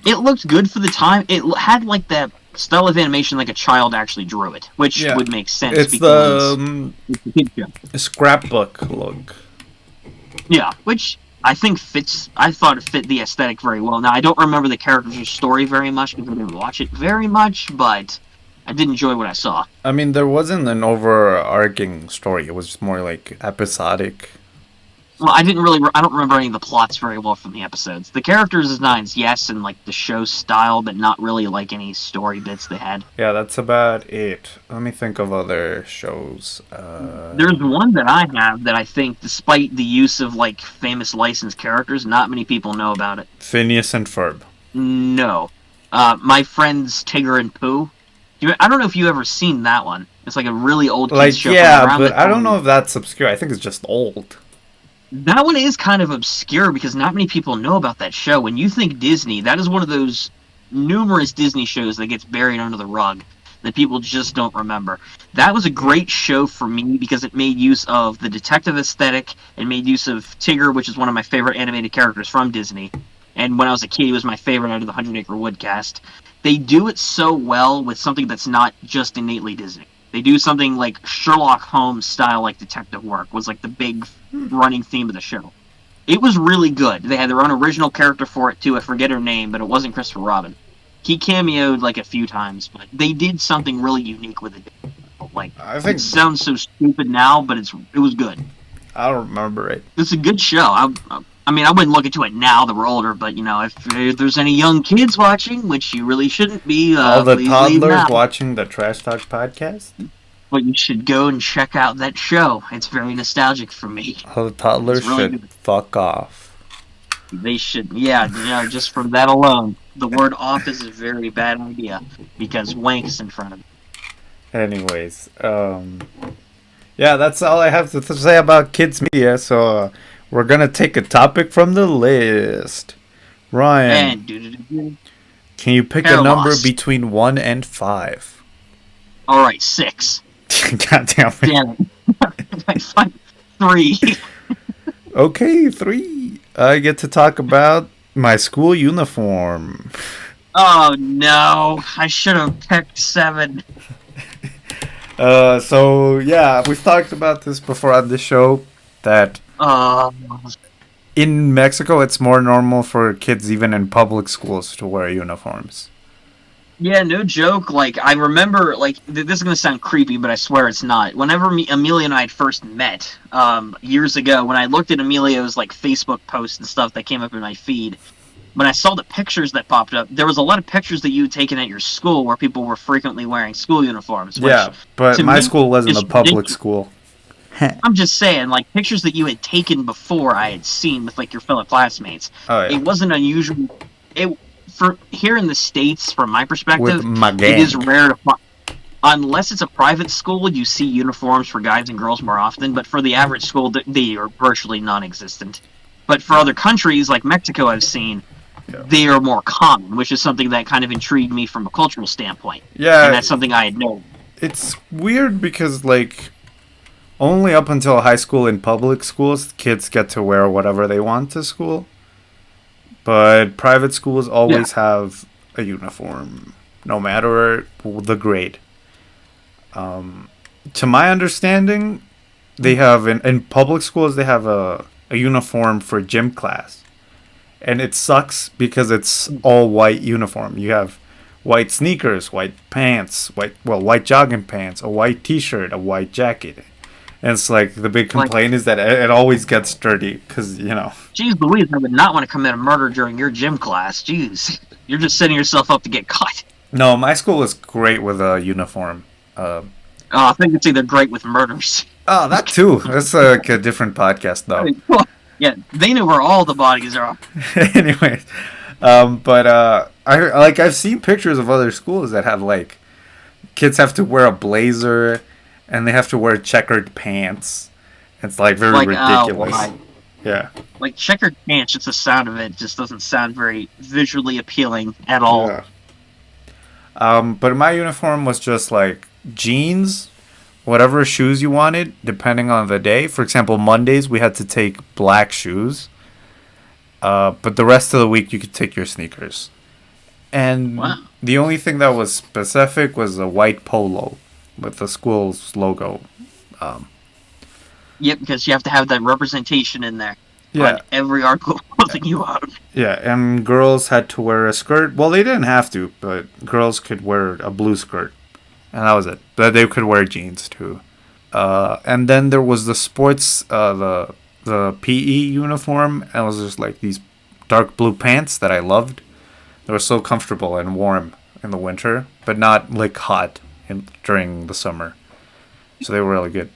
It looked good for the time. It had like that style of animation, like a child actually drew it, which
Yeah.
would make sense.
It's
because
the
it's a kid show.
scrapbook look.
Yeah, which I think fits. I thought it fit the aesthetic very well. Now I don't remember the character's story very much because I didn't watch it very much, but I did enjoy what I saw.
I mean, there wasn't an overarching story. It was just more like episodic.
Well, I don't remember any of the plots very well from the episodes. The characters' designs, yes, and like the show style, but not really like any story bits they had.
Yeah, that's about it. Let me think of other shows.
There's one that I have that I think, despite the use of like famous licensed characters, not many people know about it.
Phineas and Ferb.
No, my friends Tigger and Pooh. I don't know if you ever seen that one. It's like a really old kids
Like,
show.
yeah, but I don't know if that's obscure. I think it's just old.
That one is kind of obscure because not many people know about that show. When you think Disney, that is one of those numerous Disney shows that gets buried under the rug that people just don't remember. That was a great show for me because it made use of the detective aesthetic and made use of Tigger, which is one of my favorite animated characters from Disney. And when I was a kid, he was my favorite out of the 100 Acre Wood cast. They do it so well with something that's not just innately Disney. They do something like Sherlock Holmes style, like detective work, was like the big running theme of the show. It was really good. They had their own original character for it too. I forget her name, but it wasn't Christopher Robin. He cameoed like a few times, but they did something really unique with it. Like,
I think
it sounds so stupid now, but it was good.
I don't remember it.
It's a good show. I mean, I wouldn't look into it now that we're older, but if there's any young kids watching, which you really shouldn't be,
All the
please leave
toddlers
now.
watching the Trash Talk podcast.
But you should go and check out that show. It's very nostalgic for me.
All the toddlers
It's really
should
good.
fuck off.
They should, yeah, just from that alone. The word off is a very bad idea because wank is in front of it.
Anyways, yeah, that's all I have to say about kids media. So we're gonna take a topic from the list. Ryan,
And do.
can you pick
Hair
a number
loss.
between 1 and 5?
All right, 6.
God damn it.
Damn it. I find 3.
Okay, 3. I get to talk about my school uniform.
Oh no! I should have picked 7.
So yeah, we've talked about this before on the show that
Uh,
in Mexico it's more normal for kids even in public schools to wear uniforms.
yeah, no joke. Like, I remember, like, this is gonna sound creepy, but I swear it's not. Whenever Emilio and I had first met, years ago, when I looked at Emilio's, like, Facebook posts and stuff that came up in my feed, when I saw the pictures that popped up, there was a lot of pictures that you had taken at your school where people were frequently wearing school uniforms, which,
Yeah, but
to
my
me,
school wasn't a
is
public
ridiculous.
school.
I'm just saying, like, pictures that you had taken before I had seen with, like, your fellow classmates.
Oh yeah,
It wasn't unusual. It for here in the States, from my
with
perspective,
my
it is
gang.
rare to find. Unless it's a private school, you see uniforms for guys and girls more often. But for the average school, they are virtually non-existent. But for other countries like Mexico, I've seen
Yeah.
they are more common, which is something that kind of intrigued me from a cultural standpoint, and
Yeah,
that's something I had known.
it's weird because like only up until high school in public schools kids get to wear whatever they want to school. But private schools
Yeah,
always have a uniform, no matter the grade. To my understanding, they have in public schools they have a uniform for gym class, and it sucks because it's all white uniform. You have white sneakers, white pants, white jogging pants, a white T-shirt, a white jacket, and it's like the big
like,
complaint is that it always gets dirty because you know.
geez Louise, I would not want to commit a murder during your gym class. Jeez, you're just setting yourself up to get caught.
No, my school was great with a uniform. Uh,
I think it's either great with murders.
oh, that too. That's like a different podcast though.
Yeah, they know where all the bodies are.
Anyways, but I've seen pictures of other schools that have like kids have to wear a blazer and they have to wear checkered pants. It's like very
Like,
ridiculous.
why?
Yeah.
Like, checkered pants, just the sound of it just doesn't sound very visually appealing at all.
Yeah. But my uniform was just like jeans, whatever shoes you wanted, depending on the day. For example, Mondays we had to take black shoes. But the rest of the week you could take your sneakers. And
Wow.
the only thing that was specific was a white polo with the school's logo. Um,
Yep, because you have to have that representation in there
yeah,
on every article of clothing you own.
yeah, and girls had to wear a skirt. Well, they didn't have to, but girls could wear a blue skirt, and that was it. But they could wear jeans too. And then there was the sports, the PE uniform, and it was just like these dark blue pants that I loved. They were so comfortable and warm in the winter, but not like hot during the summer. So they were really good.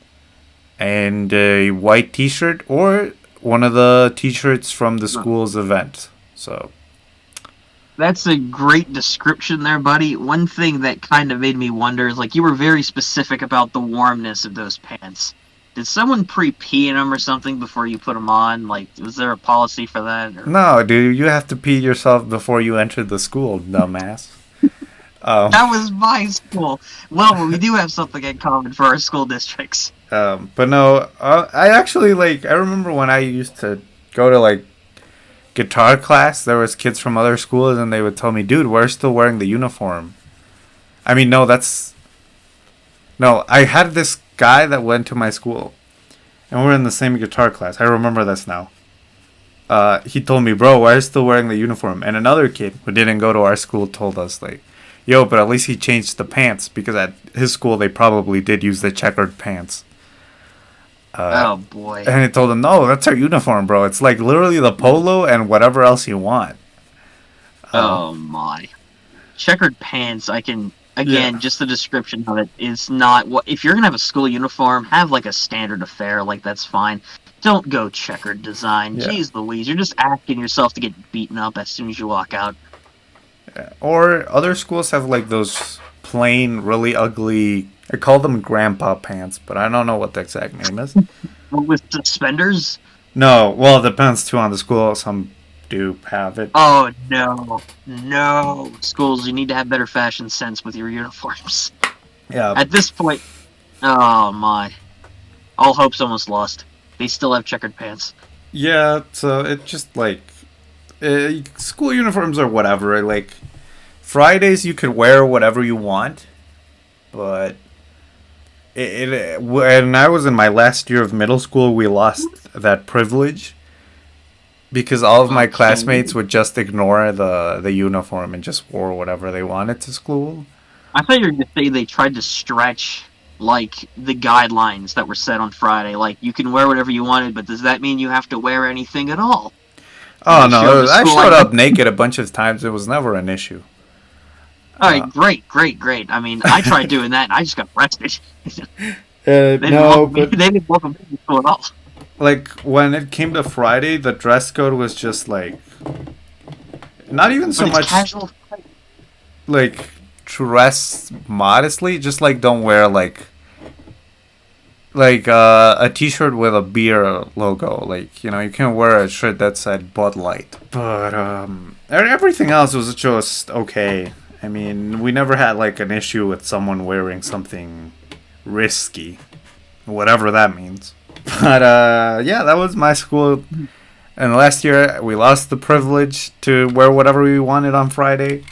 And a white T-shirt or one of the T-shirts from the school's event. So
That's a great description there, buddy. One thing that kind of made me wonder is, like, you were very specific about the warmness of those pants. Did someone pre-pee in them or something before you put them on? Like, was there a policy for that? Or...
no, dude, you have to pee yourself before you enter the school, dumbass.
That was my school. Well, we do have something in common for our school districts.
But no, I actually like. I remember when I used to go to like guitar class. There was kids from other schools, and they would tell me, "Dude, we're still wearing the uniform." I mean, no, that's no. I had this guy that went to my school, and we're in the same guitar class. I remember this now. He told me, "Bro, why are you still wearing the uniform?" And another kid who didn't go to our school told us, like, "Yo, but at least he changed the pants because at his school they probably did use the checkered pants."
Oh, boy.
And I told him, "No, that's our uniform, bro. It's like literally the polo and whatever else you want."
Oh, my. Checkered pants, I can... Again,
Yeah.
just the description of it is not what... If you're going to have a school uniform, have, like, a standard affair. Like, that's fine. Don't go checkered design.
Yeah.
Jeez Louise, you're just asking yourself to get beaten up as soon as you walk out.
Or other schools have like those plain, really ugly. I call them grandpa pants, but I don't know what the exact name is.
With suspenders?
No, well, it depends too on the school. Some do have it.
Oh, no. No. Schools, you need to have better fashion sense with your uniforms.
Yeah,
At this point... Oh, my. All hope's almost lost. They still have checkered pants.
yeah. So it just like school uniforms or whatever. Like Fridays, you could wear whatever you want, but When I was in my last year of middle school, we lost that privilege because all of my
Okay.
classmates would just ignore the uniform and just wore whatever they wanted to school.
I thought you were going to say they tried to stretch like the guidelines that were set on Friday. Like you can wear whatever you wanted, but does that mean you have to wear anything at all? And
Oh
they show up
no,
to
I
school
showed
like,
up naked a bunch of times. It was never an issue.
all right, great, great, great. I mean, I tried doing that and I just got arrested. They didn't
No,
welcome me.
but
They didn't welcome me to school at all.
like when it came to Friday, the dress code was just like not even
But
so
it's
much
casual.
like dress modestly, just like don't wear a t-shirt with a beer logo. Like, you can't wear a shirt that said Bud Light. But everything else was just okay. I mean, we never had like an issue with someone wearing something risky, whatever that means. But yeah, that was my school. And last year we lost the privilege to wear whatever we wanted on Friday.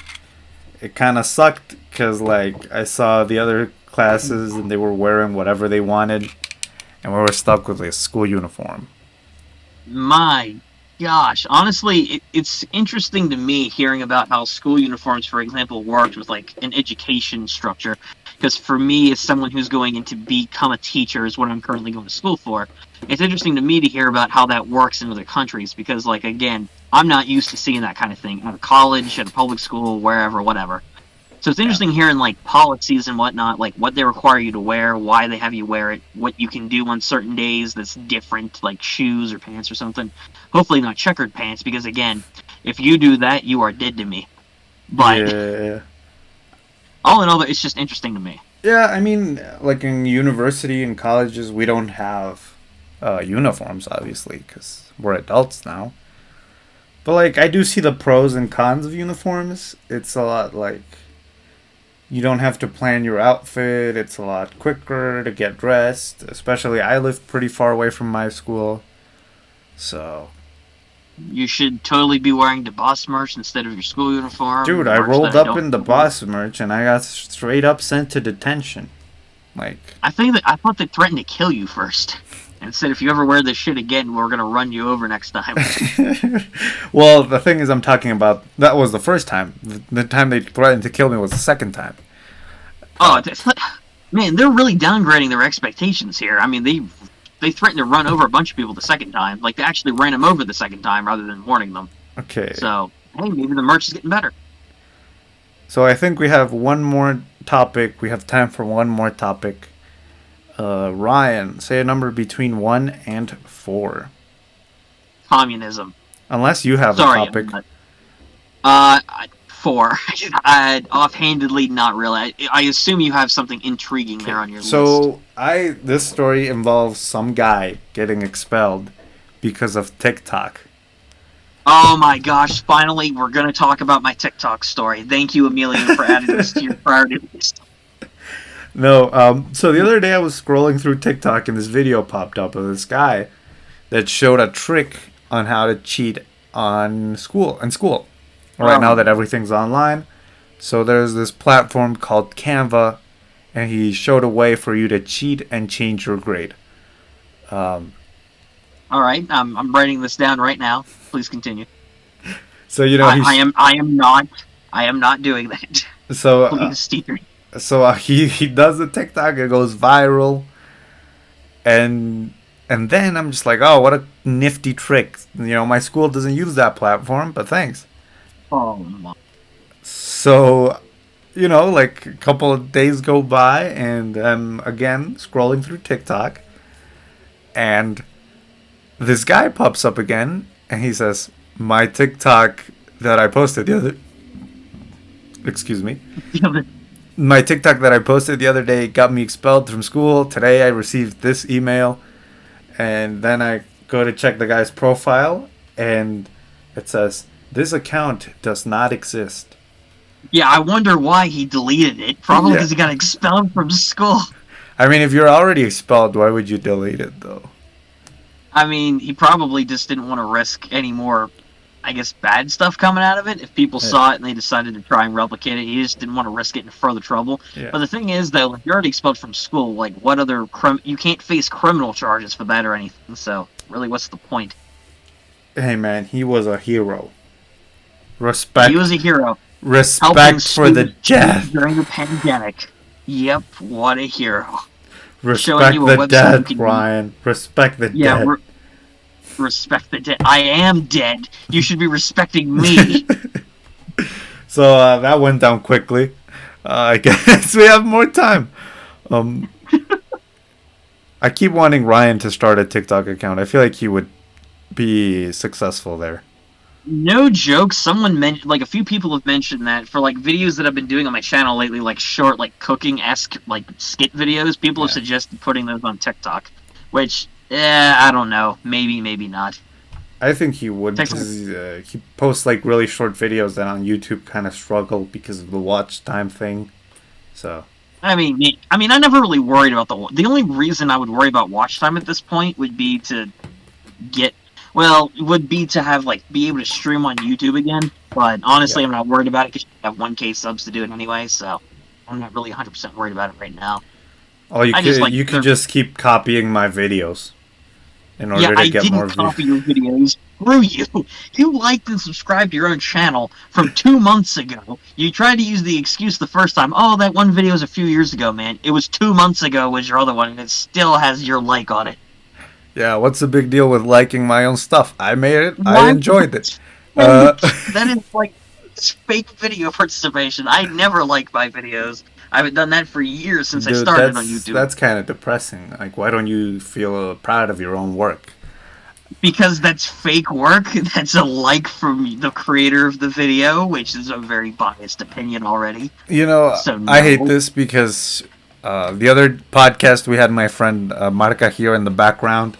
It kind of sucked because like I saw the other classes and they were wearing whatever they wanted, and we were stuck with a school uniform.
My gosh, honestly, it's interesting to me hearing about how school uniforms, for example, worked with like an education structure. Because for me, as someone who's going in to become a teacher, is what I'm currently going to school for. It's interesting to me to hear about how that works in other countries. Because, like, again, I'm not used to seeing that kind of thing at a college, at a public school, wherever, whatever. So it's
Yeah.
interesting hearing like policies and whatnot, like what they require you to wear, why they have you wear it, what you can do on certain days that's different, like shoes or pants or something. Hopefully not checkered pants, because again, if you do that, you are dead to me. But
Yeah.
all in all, it's just interesting to me.
Yeah, I mean, like in university and colleges, we don't have uniforms, obviously, because we're adults now. But, like, I do see the pros and cons of uniforms. It's a lot like you don't have to plan your outfit. It's a lot quicker to get dressed. Especially, I live pretty far away from my school. So,
You should totally be wearing the boss merch instead of your school uniform,
dude,
the
I
merch that
rolled
I
up
don't.
in the boss merch and I got straight up sent to detention. Like,
I thought they threatened to kill you first, and said if you ever wear this shit again, we're gonna run you over next time.
well, the thing is, I'm talking about that was the first time. The time they threatened to kill me was the second time.
Oh, man, they're really downgrading their expectations here. I mean, they threatened to run over a bunch of people the second time. Like they actually ran them over the second time rather than warning them.
Okay,
So hey, maybe the merch is getting better.
so I think we have one more topic. We have time for one more topic. Ryan, say a number between 1 and 4.
Communism.
Unless you have a
Sorry,
topic.
four. I offhandedly, not really. I assume you have something intriguing there
Okay,
on your list.
so this story involves some guy getting expelled because of TikTok.
Oh my gosh! Finally, we're gonna talk about my TikTok story. Thank you, Emilio, for adding this to your priority list.
No, so the other day I was scrolling through TikTok and this video popped up of this guy that showed a trick on how to cheat in school. Right now that everything's online. So there's this platform called Canva and he showed a way for you to cheat and change your grade. Um,
All right, I'm writing this down right now. Please continue.
so you know he's
I am not doing that.
so
Please, steer.
he does the TikTok, it goes viral, and then I'm just like, oh, what a nifty trick. My school doesn't use that platform, but thanks.
Oh my.
So, like a couple of days go by, and I'm again scrolling through TikTok, and this guy pops up again, and he says, "My TikTok that I posted the other, excuse me, my TikTok that I posted the other day got me expelled from school. Today I received this email." And then I go to check the guy's profile, and it says, "This account does not exist."
Yeah, I wonder why he deleted it. Probably
Yeah.
because he got expelled from school.
I mean, if you're already expelled, why would you delete it, though?
I mean, he probably just didn't want to risk any more. I guess, bad stuff coming out of it. If people saw it and they decided to try and replicate it, he just didn't want to risk getting further trouble.
Yeah.
But the thing is, though, like, you're already expelled from school. Like, what other you can't face criminal charges for that or anything. So, really, what's the point?
Hey, man, he was a hero. Respect.
He was a hero.
Respect for the dead.
During the pandemic. Yep, what a hero.
Respect the dead, Rian. Respect the dead.
Respect the dead. I am dead. You should be respecting me.
So that went down quickly. I guess we have more time. I keep wanting Rian to start a TikTok account. I feel like he would be successful there.
No joke. Someone mentioned, like, a few people have mentioned that for, like, videos that I've been doing on my channel lately, like short, like, cooking-esque, like, skit videos. People have suggested putting those on TikTok, which, I don't know. Maybe, maybe not.
I think he would, because he posts, like, really short videos that on YouTube kind of struggle because of the watch time thing. So.
I mean, I never really worried about the only reason I would worry about watch time at this point would be to have, like, be able to stream on YouTube again. But honestly, I'm not worried about it because you have 1K subs to do it anyway, so I'm not really 100% worried about it right now.
Oh, you could just keep copying my videos in order to get more views.
Yeah, I didn't copy your videos. Screw you. You liked and subscribed to your own channel from 2 months ago. You tried to use the excuse the first time. Oh, that one video was a few years ago, man. It was 2 months ago was your other one, and it still has your like on it.
Yeah, what's the big deal with liking my own stuff? I made it. I enjoyed it.
That is like fake video participation. I never like my videos. I haven't done that for years since I started on YouTube.
That's kind of depressing. Like, why don't you feel proud of your own work?
Because that's fake work. That's a like from the creator of the video, which is a very biased opinion already.
You know, so no. I hate this because the other podcast we had my friend Marca here in the background.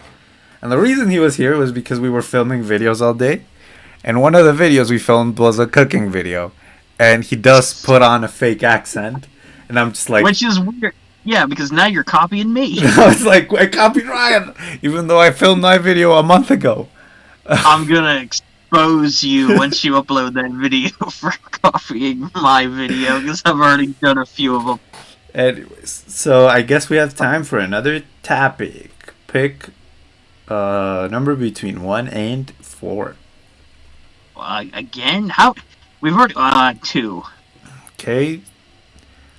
And the reason he was here was because we were filming videos all day. And one of the videos we filmed was a cooking video. And he does put on a fake accent. And I'm just like...
Which is weird. Yeah, because now you're copying me.
I was like, I copied Rian, even though I filmed my video a month ago.
I'm gonna expose you once you upload that video for copying my video, because I've already done a few of them.
Anyways, so I guess we have time for another topic. Pick number between 1 and 4.
Again? How? We've already... 2.
Okay.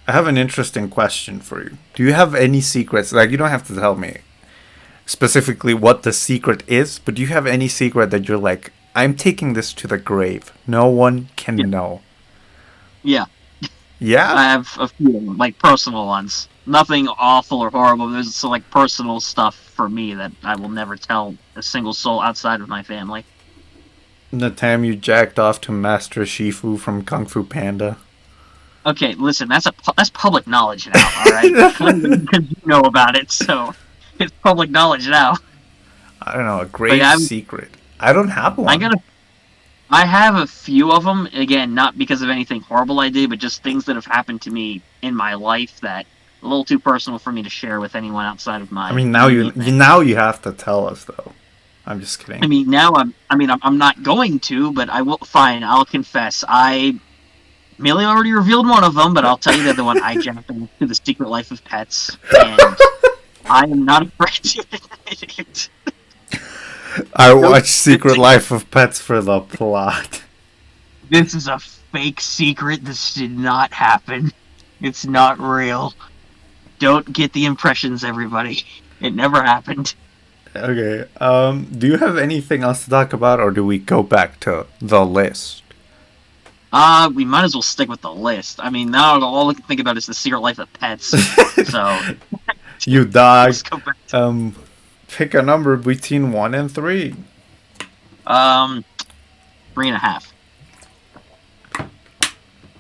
I have an interesting question for you. Do you have any secrets? Like, you don't have to tell me specifically what the secret is, but do you have any secret that you're like, I'm taking this to the grave. No one can know.
Yeah.
Yeah?
I have a few of them, like personal ones. Nothing awful or horrible. There's some, like, personal stuff for me that I will never tell a single soul outside of my family.
The time you jacked off to Master Shifu from Kung Fu Panda.
Okay, listen, that's public knowledge now, alright? Because you know about it, so it's public knowledge now.
I don't know, a great secret. I don't have one.
I have a few of them, again, not because of anything horrible I did, but just things that have happened to me in my life that are a little too personal for me to share with anyone outside of my...
I mean, now you have to tell us, though. I'm just kidding.
I mean, now I'm not going to, but I will. Fine, I'll confess. Emilio already revealed one of them, but I'll tell you the other one. I jacked into the Secret Life of Pets, and I am not afraid to admit it.
I watched Secret Life of Pets for the plot.
This is a fake secret. This did not happen. It's not real. Don't get the impressions, everybody. It never happened.
Okay. Do you have anything else to talk about, or do we go back to the list?
We might as well stick with the list. I mean, now all I can think about is the Secret Life of Pets. So,
you dog. Pick a number between 1 and 3.
3.5.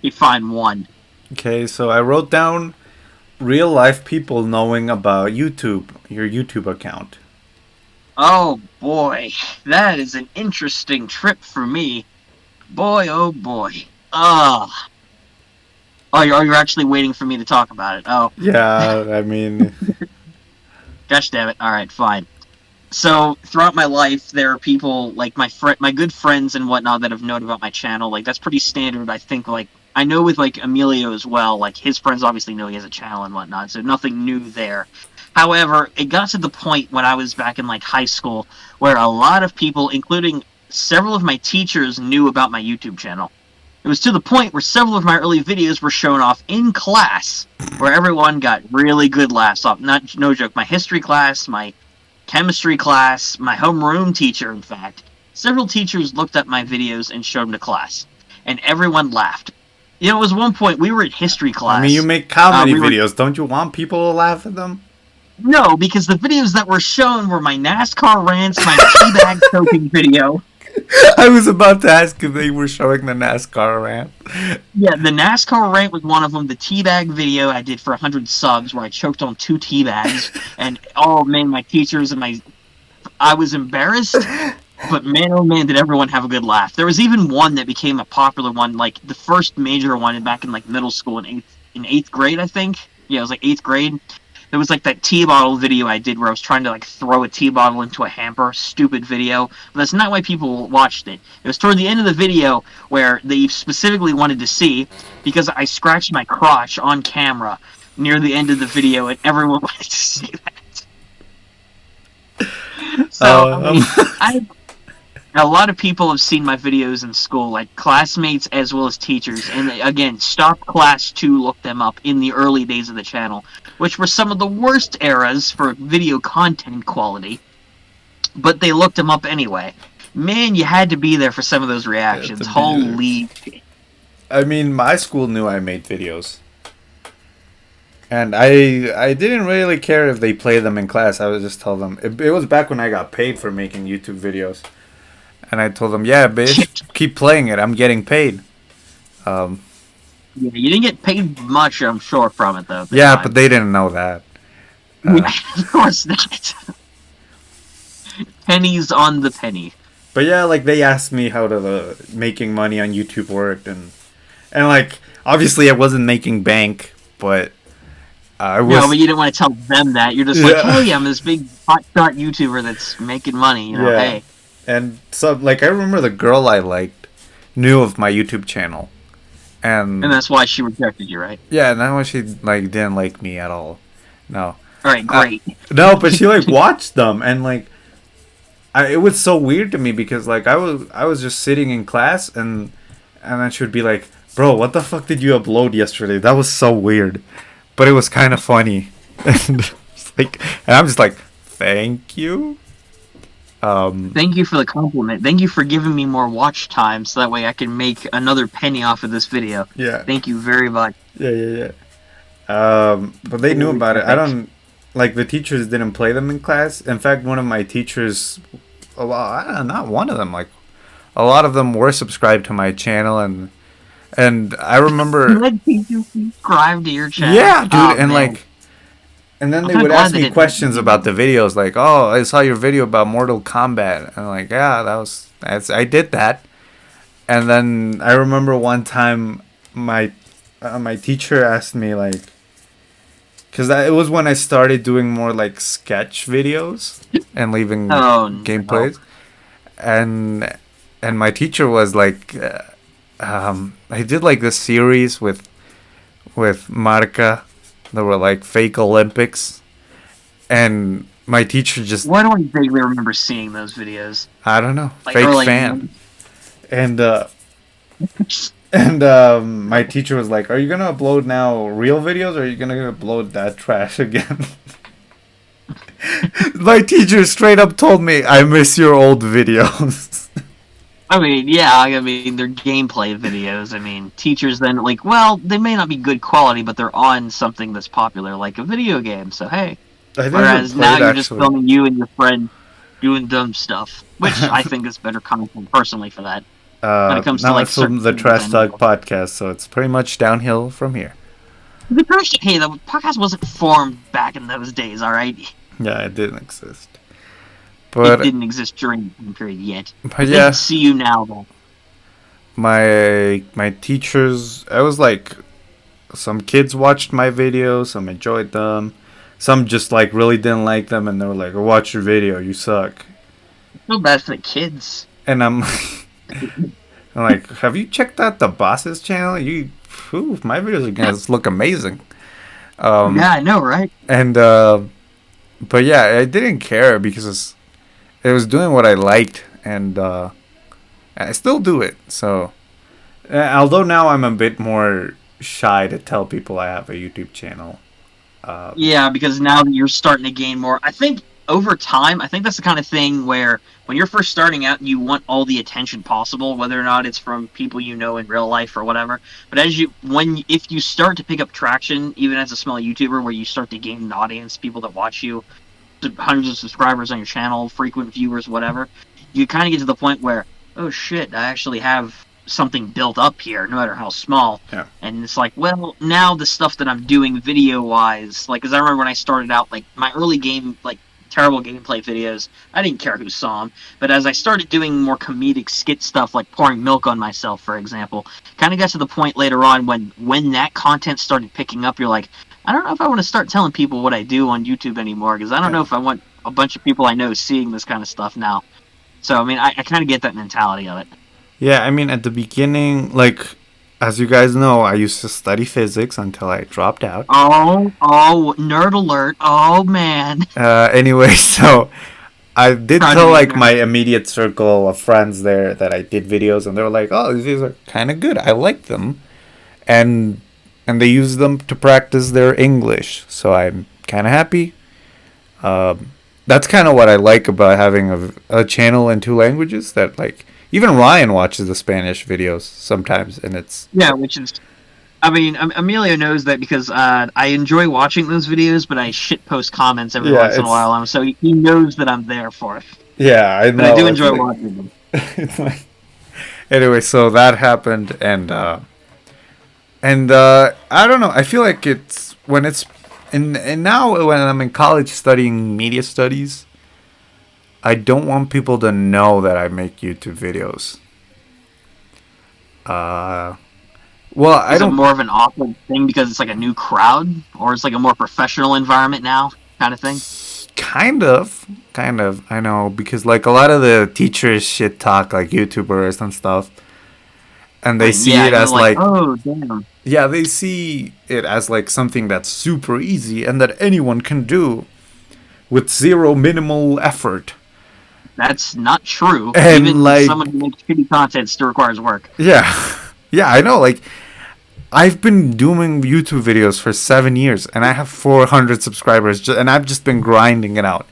You find 1.
Okay, so I wrote down real life people knowing about YouTube, your YouTube account.
Oh boy, that is an interesting trip for me. Boy, oh boy. Oh, you're actually waiting for me to talk about it. Oh.
Yeah, I mean...
Gosh damn it. Alright, fine. So throughout my life, there are people like my good friends and whatnot that have known about my channel. Like that's pretty standard. I think like I know with like Emilio as well. Like his friends obviously know he has a channel and whatnot, so nothing new there. However, it got to the point when I was back in like high school where a lot of people, including several of my teachers, knew about my YouTube channel. It was to the point where several of my early videos were shown off in class, where everyone got really good laughs off. Not no joke. My history class, my chemistry class, my homeroom teacher, in fact, several teachers looked at my videos and showed them to class, and everyone laughed. You know, it was one point we were at history
I mean, you
class.
make comedy
We were
videos. Don't you want people to laugh at them?
no, because the videos that were shown were my NASCAR rants, my teabag choking video.
I was about to ask if they were showing the NASCAR rant.
Yeah, the NASCAR rant was one of them. The teabag video I did for 100 subs, where I choked on 2 teabags, and oh man, my teachers and I was embarrassed, but man, oh man, did everyone have a good laugh. There was even one that became a popular one, like the first major one back in like middle school in eighth grade, I think. Yeah, it was like 8th grade. There was like that tea bottle video I did where I was trying to like throw a tea bottle into a hamper. Stupid video. But that's not why people watched it. It was toward the end of the video where they specifically wanted to see, because I scratched my crotch on camera near the end of the video, and everyone wanted to see that. So, I mean, a lot of people have seen my videos in school, like classmates as well as teachers, and they, again, Stop Class to look them up in the early days of the channel, which were some of the worst eras for video content quality, but they looked them up anyway. Man, you had to be there for some of those reactions. Holy shit.
I mean, my school knew I made videos. And I didn't really care if they played them in class. I would just tell them. It was back when I got paid for making YouTube videos. And I told them, yeah, bitch, keep playing it. I'm getting paid.
Yeah, you didn't get paid much, I'm sure, from it, though.
Yeah, but they didn't know that.
Yeah, of course not. Pennies on the penny.
But yeah, like, they asked me how the making money on YouTube worked. And like, obviously I wasn't making bank, but I was...
No, but you didn't want to tell them that. You're just like, hey, I'm this big hotshot YouTuber that's making money, you know, hey.
And so, like, I remember the girl I liked knew of my YouTube channel. And
that's why she rejected you, right?
Yeah, and that why she, like, didn't like me at all. No.
Alright, great.
No, but she, like, watched them, and, like, it was so weird to me because, like, I was just sitting in class, and then she would be like, bro, what the fuck did you upload yesterday? That was so weird. But it was kind of funny. And I'm just like, thank you.
Thank you for the compliment. Thank you for giving me more watch time so that way I can make another penny off of this video.
Yeah.
Thank you very much.
Yeah. But they knew about it. I don't... Like, the teachers didn't play them in class. In fact, one of my teachers... Well, not one of them. Like, a lot of them were subscribed to my channel, and I remember...
Let teachers subscribe to your channel?
Yeah, dude,
oh,
and
man.
like... And then they would ask me questions about the videos, like, "Oh, I saw your video about Mortal Kombat." And I'm like, "Yeah, I did that." And then I remember one time my teacher asked me, like, because it was when I started doing more like sketch videos and leaving gameplays, and my teacher was like, I did like this series with Marca. There were like fake Olympics, and my teacher just...
Why do I vaguely remember seeing those videos?
I don't know,
like
fake fan. And my teacher was like, "Are you gonna upload now real videos, or are you gonna upload that trash again?" My teacher straight up told me, "I miss your old videos."
I mean, yeah, I mean, they're gameplay videos. I mean, teachers then, like, well, they may not be good quality, but they're on something that's popular, like a video game, so hey. Whereas now you're just filming you and your friend doing dumb stuff, which I think is better content, personally, for that. When it comes to, like,
from the Trash Talk podcast, so it's pretty much downhill from here.
The podcast wasn't formed back in those days, alright?
Yeah, it didn't exist. But
it didn't exist during the period yet.
But yeah,
I see you now, though.
My teachers, I was like, some kids watched my videos, some enjoyed them, Some just like really didn't like them, and they were like, "Watch your video, you suck."
feel bad for the kids.
And I'm like, "Have you checked out the boss's channel? My videos are gonna look amazing."
Yeah, I know, right?
And but yeah, I didn't care because it was doing what I liked, and I still do it. So, although now I'm a bit more shy to tell people I have a YouTube channel.
Yeah, because now that you're starting to gain more, I think over time, I think that's the kind of thing where when you're first starting out, you want all the attention possible, whether or not it's from people you know in real life or whatever. But if you start to pick up traction, even as a small YouTuber, where you start to gain an audience, people that watch you, hundreds of subscribers on your channel, frequent viewers, whatever, you kind of get to the point where, oh shit, I actually have something built up here, no matter how small.
Yeah.
And it's like, well, now the stuff that I'm doing video-wise, like, because I remember when I started out, like, my early game, like, terrible gameplay videos, I didn't care who saw them. But as I started doing more comedic skit stuff, like pouring milk on myself, for example, kind of got to the point later on when that content started picking up, you're like, I don't know if I want to start telling people what I do on YouTube anymore, because I don't know if I want a bunch of people I know seeing this kind of stuff now. So, I mean, I kind of get that mentality of it.
Yeah, I mean, at the beginning, like, as you guys know, I used to study physics until I dropped out.
Oh, nerd alert. Oh, man.
Anyway, so I did
Proud to
tell,
be
like,
nerd.
my immediate circle of friends there that I did videos, and they were like, oh, these videos are kind of good. I like them. And they use them to practice their English. So I'm kind of happy. That's kind of what I like about having a channel in two languages, that, like, even Ryan watches the Spanish videos sometimes, and it's...
Yeah, which is... I mean, Emilio knows that because I enjoy watching those videos, but I shitpost comments every once in a while, so he knows that I'm there for it.
Yeah, I know.
But I do enjoy watching them.
It's like... Anyway, so that happened, and I don't know. I feel like it's when it's... And now when I'm in college studying media studies, I don't want people to know that I make YouTube videos. Well, I don't...
Is it more of an awkward thing because it's like a new crowd? Or it's like a more professional environment now kind of thing?
Kind of. I know, because, like, a lot of the teachers shit talk, like, YouTubers and stuff. And they see it as, like...
Oh, damn.
Yeah, they see it as, like, something that's super easy and that anyone can do with zero minimal effort.
That's not true.
And,
even
like,
someone who makes shitty content still requires work.
Yeah. Yeah, I know. Like, I've been doing YouTube videos for 7 years, and I have 400 subscribers, and I've just been grinding it out.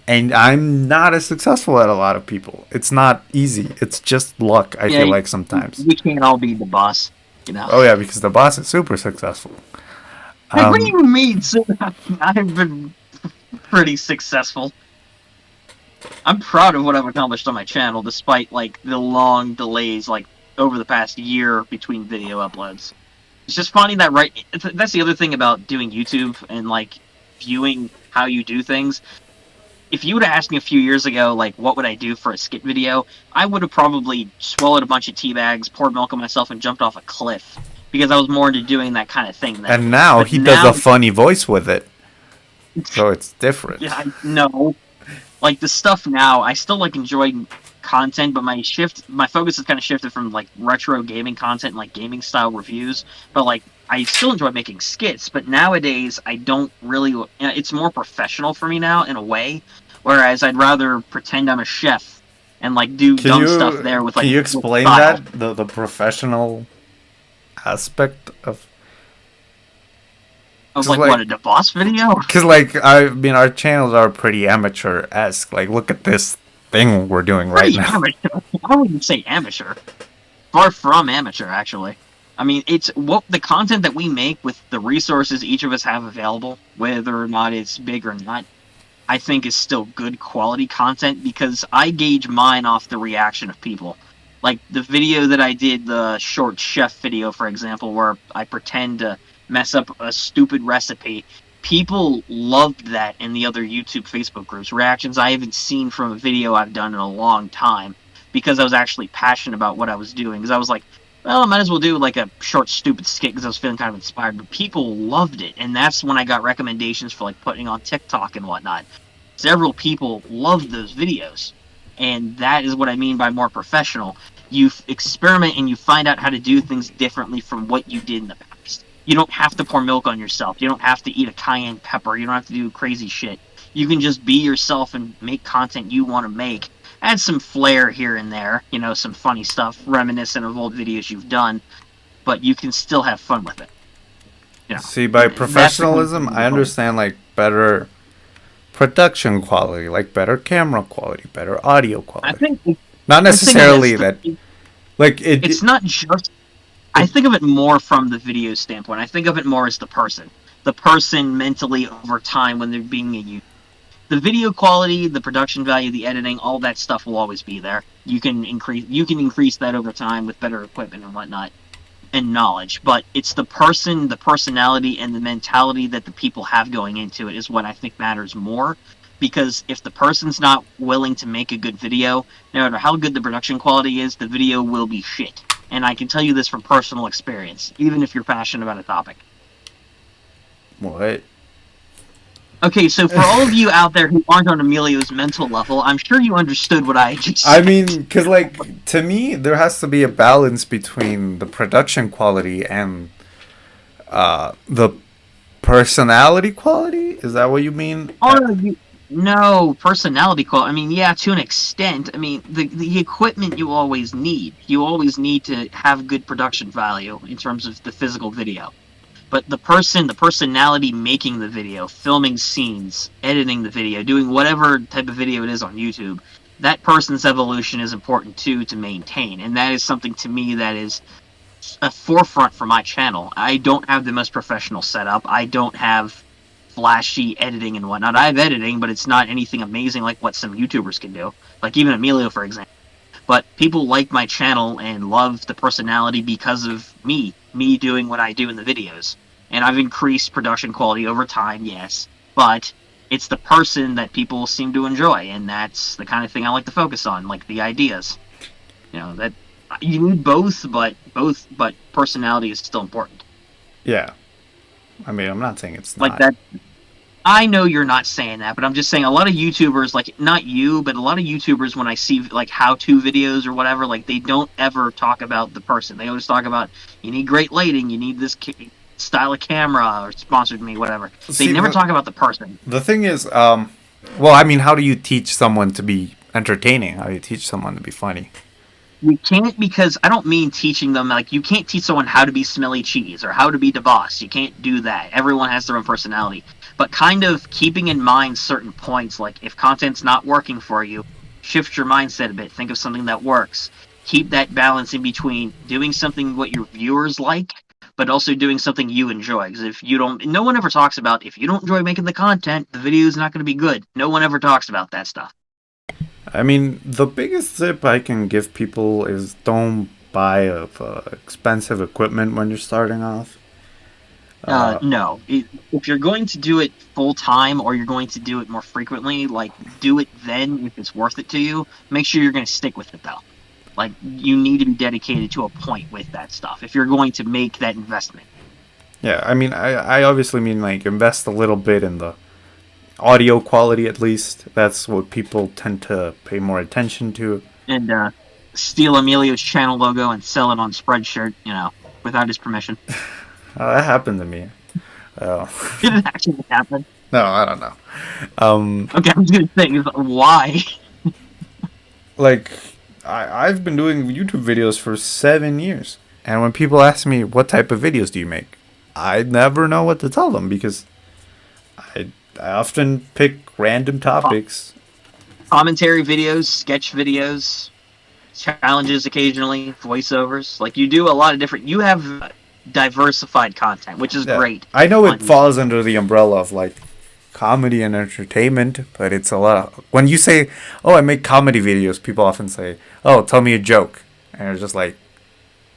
And I'm not as successful as a lot of people. It's not easy. It's just luck, I feel like, sometimes.
We can't all be the boss, you know?
Oh, yeah, because the boss is super successful.
Like, what do you mean? I've been pretty successful. I'm proud of what I've accomplished on my channel, despite, like, the long delays, like, over the past year between video uploads. It's just funny that, that's the other thing about doing YouTube and, like, viewing how you do things. If you would have asked me a few years ago, like, what would I do for a skit video, I would have probably swallowed a bunch of tea bags, poured milk on myself, and jumped off a cliff. Because I was more into doing that kind of thing then.
And now he does a funny voice with it. So it's different.
Yeah, no. Like, the stuff now, I still, like, enjoy content, but my focus has kind of shifted from, like, retro gaming content and, like, gaming style reviews. But, like, I still enjoy making skits, but nowadays I don't really... it's more professional for me now, in a way. Whereas I'd rather pretend I'm a chef and, like, do dumb stuff there with, like...
Can you explain that? The professional aspect of...
like, what, a boss video?
Because, like, I mean, our channels are pretty amateur-esque. Like, look at this thing we're doing right now.
Amateur. I wouldn't say amateur. Far from amateur, actually. I mean, it's what the content that we make with the resources each of us have available, whether or not it's big or not, I think is still good quality content, because I gauge mine off the reaction of people. Like, the video that I did, the short chef video, for example, where I pretend to mess up a stupid recipe. People loved that in the other YouTube, Facebook groups. Reactions I haven't seen from a video I've done in a long time, because I was actually passionate about what I was doing. Because I was like, well, I might as well do like a short, stupid skit because I was feeling kind of inspired. But people loved it, and that's when I got recommendations for like putting on TikTok and whatnot. Several people loved those videos, and that is what I mean by more professional. You experiment and you find out how to do things differently from what you did in the past. You don't have to pour milk on yourself. You don't have to eat a cayenne pepper. You don't have to do crazy shit. You can just be yourself and make content you want to make. Add some flair here and there, some funny stuff reminiscent of old videos you've done, but you can still have fun with it.
See, by professionalism, I understand like better production quality, like better camera quality, better audio quality.
I think
not necessarily that, like
it's not just. I think of it more from the video standpoint. I think of it more as the person mentally over time when they're being a YouTuber. The video quality, the production value, the editing, all that stuff will always be there. You can increase that over time with better equipment and whatnot and knowledge. But it's the person, the personality, and the mentality that the people have going into it is what I think matters more. Because if the person's not willing to make a good video, no matter how good the production quality is, the video will be shit. And I can tell you this from personal experience, even if you're passionate about a topic.
What?
Okay, so for all of you out there who aren't on Emilio's mental level, I'm sure you understood what I just said.
I mean, because, like, to me, there has to be a balance between the production quality and the personality quality? Is that what you mean?
No, personality quality. I mean, yeah, to an extent. I mean, the equipment you always need. You always need to have good production value in terms of the physical video. But the personality making the video, filming scenes, editing the video, doing whatever type of video it is on YouTube, that person's evolution is important too to maintain. And that is something to me that is a forefront for my channel. I don't have the most professional setup. I don't have flashy editing and whatnot. I have editing, but it's not anything amazing like what some YouTubers can do. Like even Emilio, for example. But people like my channel and love the personality because of me doing what I do in the videos. And I've increased production quality over time, yes. But it's the person that people seem to enjoy, and that's the kind of thing I like to focus on, like the ideas. That you need both, but personality is still important.
Yeah. I mean, I'm not saying it's
not. Like that. I know you're not saying that, but I'm just saying a lot of YouTubers, like, not you, but a lot of YouTubers, when I see, like, how-to videos or whatever, like, they don't ever talk about the person. They always talk about, you need great lighting, you need this style of camera, or sponsored me, whatever. They never talk about the person.
The thing is, well, I mean, how do you teach someone to be entertaining? How do you teach someone to be funny?
You can't, because I don't mean teaching them, like, you can't teach someone how to be smelly cheese or how to be the boss. You can't do that. Everyone has their own personality. But kind of keeping in mind certain points, like if content's not working for you, shift your mindset a bit. Think of something that works. Keep that balance in between doing something what your viewers like, but also doing something you enjoy. Because if you don't, no one ever talks about, if you don't enjoy making the content, the video's not going to be good. No one ever talks about that stuff.
I mean, the biggest tip I can give people is don't buy expensive equipment when you're starting off.
No. If you're going to do it full time or you're going to do it more frequently, like, do it then if it's worth it to you. Make sure you're going to stick with it, though. Like, you need to be dedicated to a point with that stuff if you're going to make that investment.
Yeah, I mean, I obviously mean, like, invest a little bit in the audio quality, at least. That's what people tend to pay more attention to.
And steal Emilio's channel logo and sell it on Spreadshirt, without his permission.
That happened to me.
Did it actually happen?
No, I don't know.
Okay, I was going to say, why?
Like, I've been doing YouTube videos for 7 years. And when people ask me, what type of videos do you make? I never know what to tell them because I often pick random topics.
Commentary videos, sketch videos, challenges occasionally, voiceovers. Like, you do a lot of different... You have diversified content, which is great.
I know it falls under the umbrella of, like, comedy and entertainment, but it's a lot of... When you say, oh, I make comedy videos, people often say, oh, tell me a joke. And it's just like...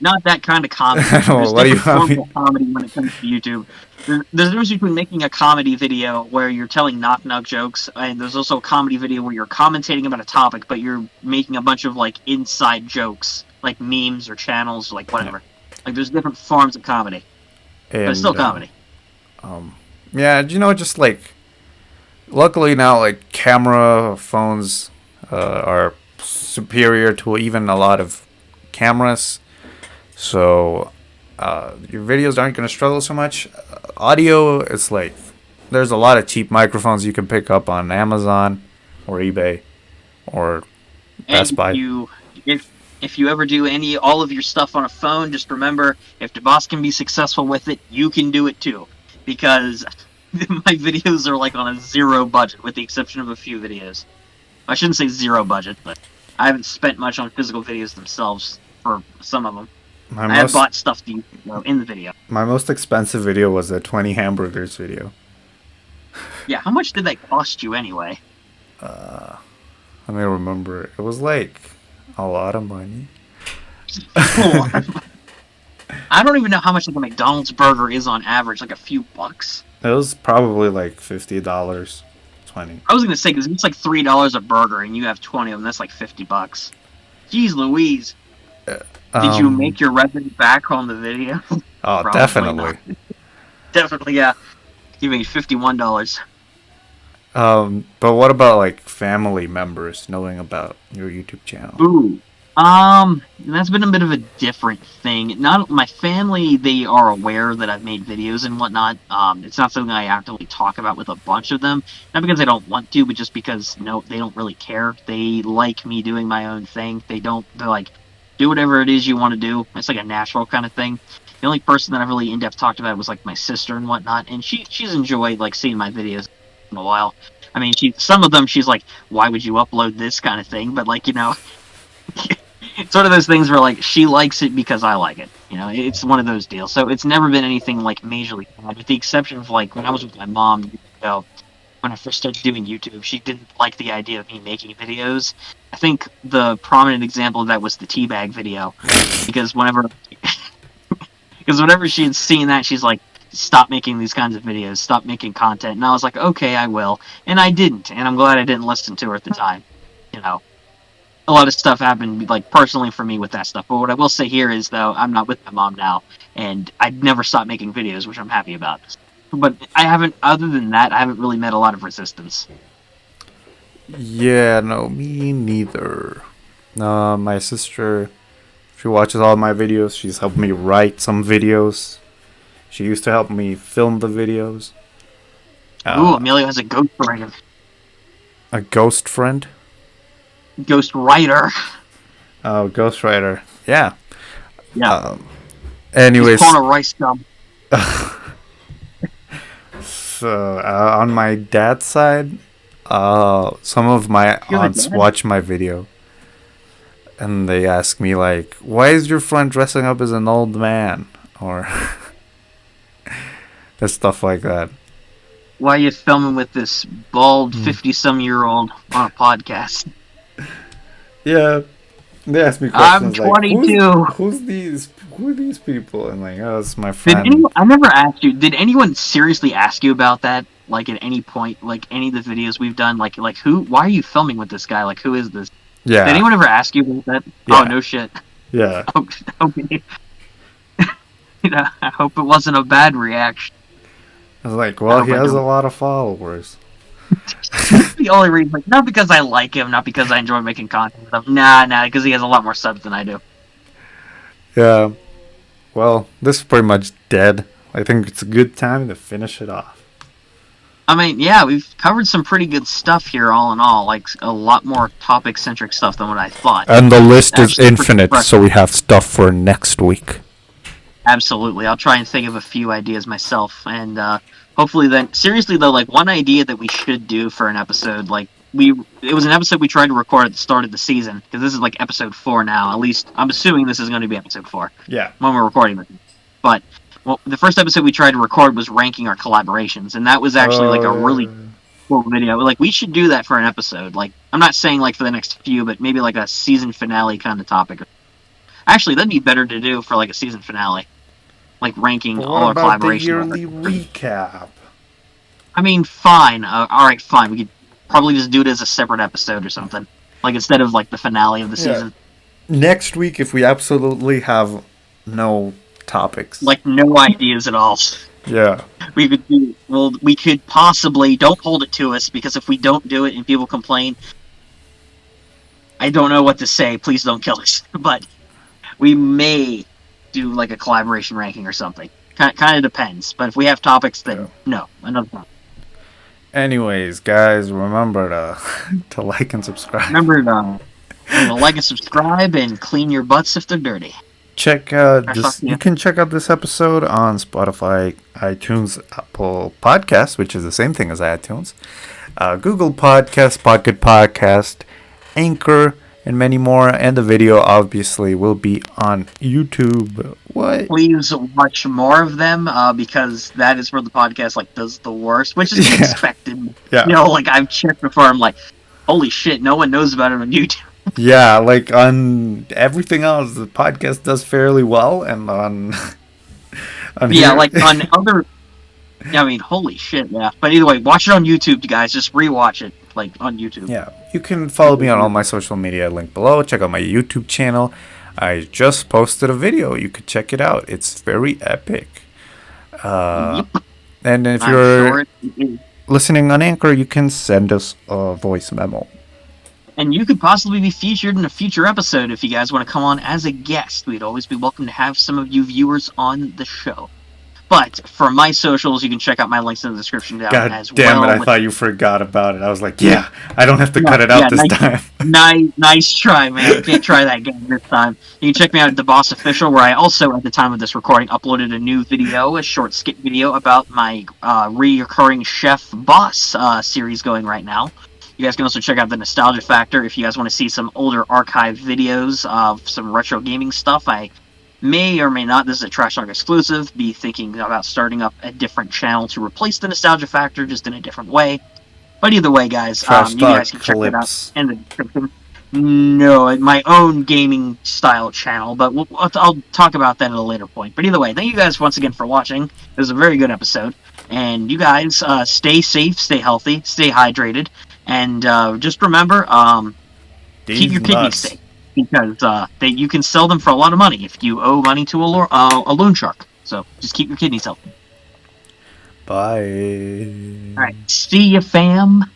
Not that kind of comedy.
Well, what do you mean?
Comedy when it comes to YouTube. There's a difference between making a comedy video where you're telling knock-knock jokes, and there's also a comedy video where you're commentating about a topic, but you're making a bunch of, like, inside jokes like memes or channels, or like whatever. Like there's different forms of comedy, but it's still
And
comedy.
yeah, just like luckily now, like camera phones are superior to even a lot of cameras, so your videos aren't going to struggle so much. Audio, it's like there's a lot of cheap microphones you can pick up on Amazon or eBay or
And
Best Buy.
if you ever do all of your stuff on a phone, just remember, if the boss can be successful with it, you can do it too. Because my videos are like on a zero budget, with the exception of a few videos. I shouldn't say zero budget, but I haven't spent much on physical videos themselves for some of them. I have bought stuff to use in the video.
My most expensive video was a 20 hamburgers video.
Yeah, how much did that cost you anyway?
Let me remember. It was like a lot of money.
I don't even know how much like a McDonald's burger is on average, like a few bucks.
It was probably like $50, 20.
I was gonna say, because it's like $3 a burger and you have 20 of them, that's like $50. Jeez Louise. Did you make your revenue back on the video?
Oh, definitely.
Definitely, yeah. You made $51.
But what about like family members knowing about your YouTube channel?
Ooh. That's been a bit of a different thing. Not my family, they are aware that I've made videos and whatnot. It's not something I actively talk about with a bunch of them. Not because I don't want to, but just because they don't really care. They like me doing my own thing. They're like, do whatever it is you want to do. It's like a natural kind of thing. The only person that I really in-depth talked about was like my sister and whatnot, and she's enjoyed like seeing my videos in a while. I mean, some of them she's like, why would you upload this kind of thing? But like, it's one of those things where like she likes it because I like it. It's one of those deals. So it's never been anything like majorly bad, with the exception of like when I was with my mom. When I first started doing YouTube, she didn't like the idea of me making videos. I think the prominent example of that was the teabag video, because whenever she had seen that, she's like, stop making these kinds of videos, stop making content. And I was like, okay, I will. And I didn't, and I'm glad I didn't listen to her at the time. A lot of stuff happened, like, personally for me with that stuff. But what I will say here is, though, I'm not with my mom now, and I'd never stopped making videos, which I'm happy about. But other than that, I haven't really met a lot of resistance.
Yeah, no, me neither. My sister, she watches all my videos. She's helped me write some videos. She used to help me film the videos.
Ooh, Emilio has a ghostwriter.
A ghost friend?
Ghostwriter.
Oh, ghostwriter. Yeah.
Yeah.
Anyways.
He's pulling a rice gum.
So, on my dad's side, some of my aunts watch my video. And they ask me, like, why is your friend dressing up as an old man? Or stuff like that.
Why are you filming with this bald 50-some-year-old on a podcast?
Yeah. They ask me questions
I'm 22.
Like, who are these people? And like, oh, it's my friend.
I never asked you, did anyone seriously ask you about that? Like, at any point, like, any of the videos we've done? Like why are you filming with this guy? Like, who is this?
Yeah.
Did anyone ever ask you about that?
Yeah.
Oh, no shit.
Yeah.
Okay. I hope it wasn't a bad reaction.
I was like, well, he has a lot of followers.
That's the only reason. Like, not because I like him, not because I enjoy making content with him. Nah, because he has a lot more subs than I do.
Yeah. Well, this is pretty much dead. I think it's a good time to finish it off.
I mean, yeah, we've covered some pretty good stuff here, all in all. Like, a lot more topic-centric stuff than what I thought.
And the list is infinite, so we have stuff for next week.
Absolutely. I'll try and think of a few ideas myself, and hopefully then... Seriously, though, like, one idea that we should do for an episode, like, it was an episode we tried to record at the start of the season, because this is, like, episode 4 now. At least, I'm assuming this is going to be episode 4.
Yeah.
When we're recording this. But... Well, the first episode we tried to record was ranking our collaborations, and that was actually like a really cool video. Like, we should do that for an episode. Like, I'm not saying like for the next few, but maybe like a season finale kind of topic. Actually, that'd be better to do for like a season finale, like ranking all our collaborations.
The yearly recap.
I mean, fine. All right, fine. We could probably just do it as a separate episode or something. Like instead of like the finale of the season.
next week, if we absolutely have no topics.
Like, no ideas at all.
Yeah.
We could do, well, we could possibly, don't hold it to us, because if we don't do it and people complain, I don't know what to say. Please don't kill us. But we may do like a collaboration ranking or something. Kind of depends. But if we have topics, then no, another time.
Anyways, guys, remember to like and subscribe.
Remember to like and subscribe and clean your butts if they're dirty.
Check this. You can check out this episode on Spotify, iTunes, Apple Podcasts, which is the same thing as iTunes, Google Podcasts, Pocket Podcast, Anchor, and many more. And the video obviously will be on YouTube. What?
Please watch more of them because that is where the podcast like does the worst, which is expected.
Yeah.
You know, like I've checked before. I'm like, holy shit, no one knows about it on YouTube.
Yeah, like on everything else, the podcast does fairly well, and on
yeah, like on other. Yeah, I mean, holy shit, yeah. But either way, watch it on YouTube, guys. Just rewatch it, like on YouTube.
Yeah, you can follow me on all my social media. Link below. Check out my YouTube channel. I just posted a video. You could check it out. It's very epic.
Yep.
And if you're listening on Anchor, you can send us a voice memo.
And you could possibly be featured in a future episode if you guys want to come on as a guest. We'd always be welcome to have some of you viewers on the show. But for my socials, you can check out my links in the description down as well.
God damn it, I thought you forgot about it. I was like, yeah, I don't have to cut it out this time.
Nice try, man. You can't try that again this time. You can check me out at The Boss Official, where I also, at the time of this recording, uploaded a new video, a short skit video about my reoccurring Chef Boss series going right now. You guys can also check out the Nostalgia Factor if you guys want to see some older archive videos of some retro gaming stuff. I may or may not, this is a Trash Talk exclusive, be thinking about starting up a different channel to replace the Nostalgia Factor, just in a different way. But either way, guys, you guys can check that out in the description. No, my own gaming style channel, but I'll talk about that at a later point. But either way, thank you guys once again for watching. It was a very good episode. And you guys, stay safe, stay healthy, stay hydrated, and just remember, keep your kidneys safe. Because you can sell them for a lot of money if you owe money to a loan shark. So just keep your kidneys healthy.
Bye.
All right. See ya, fam.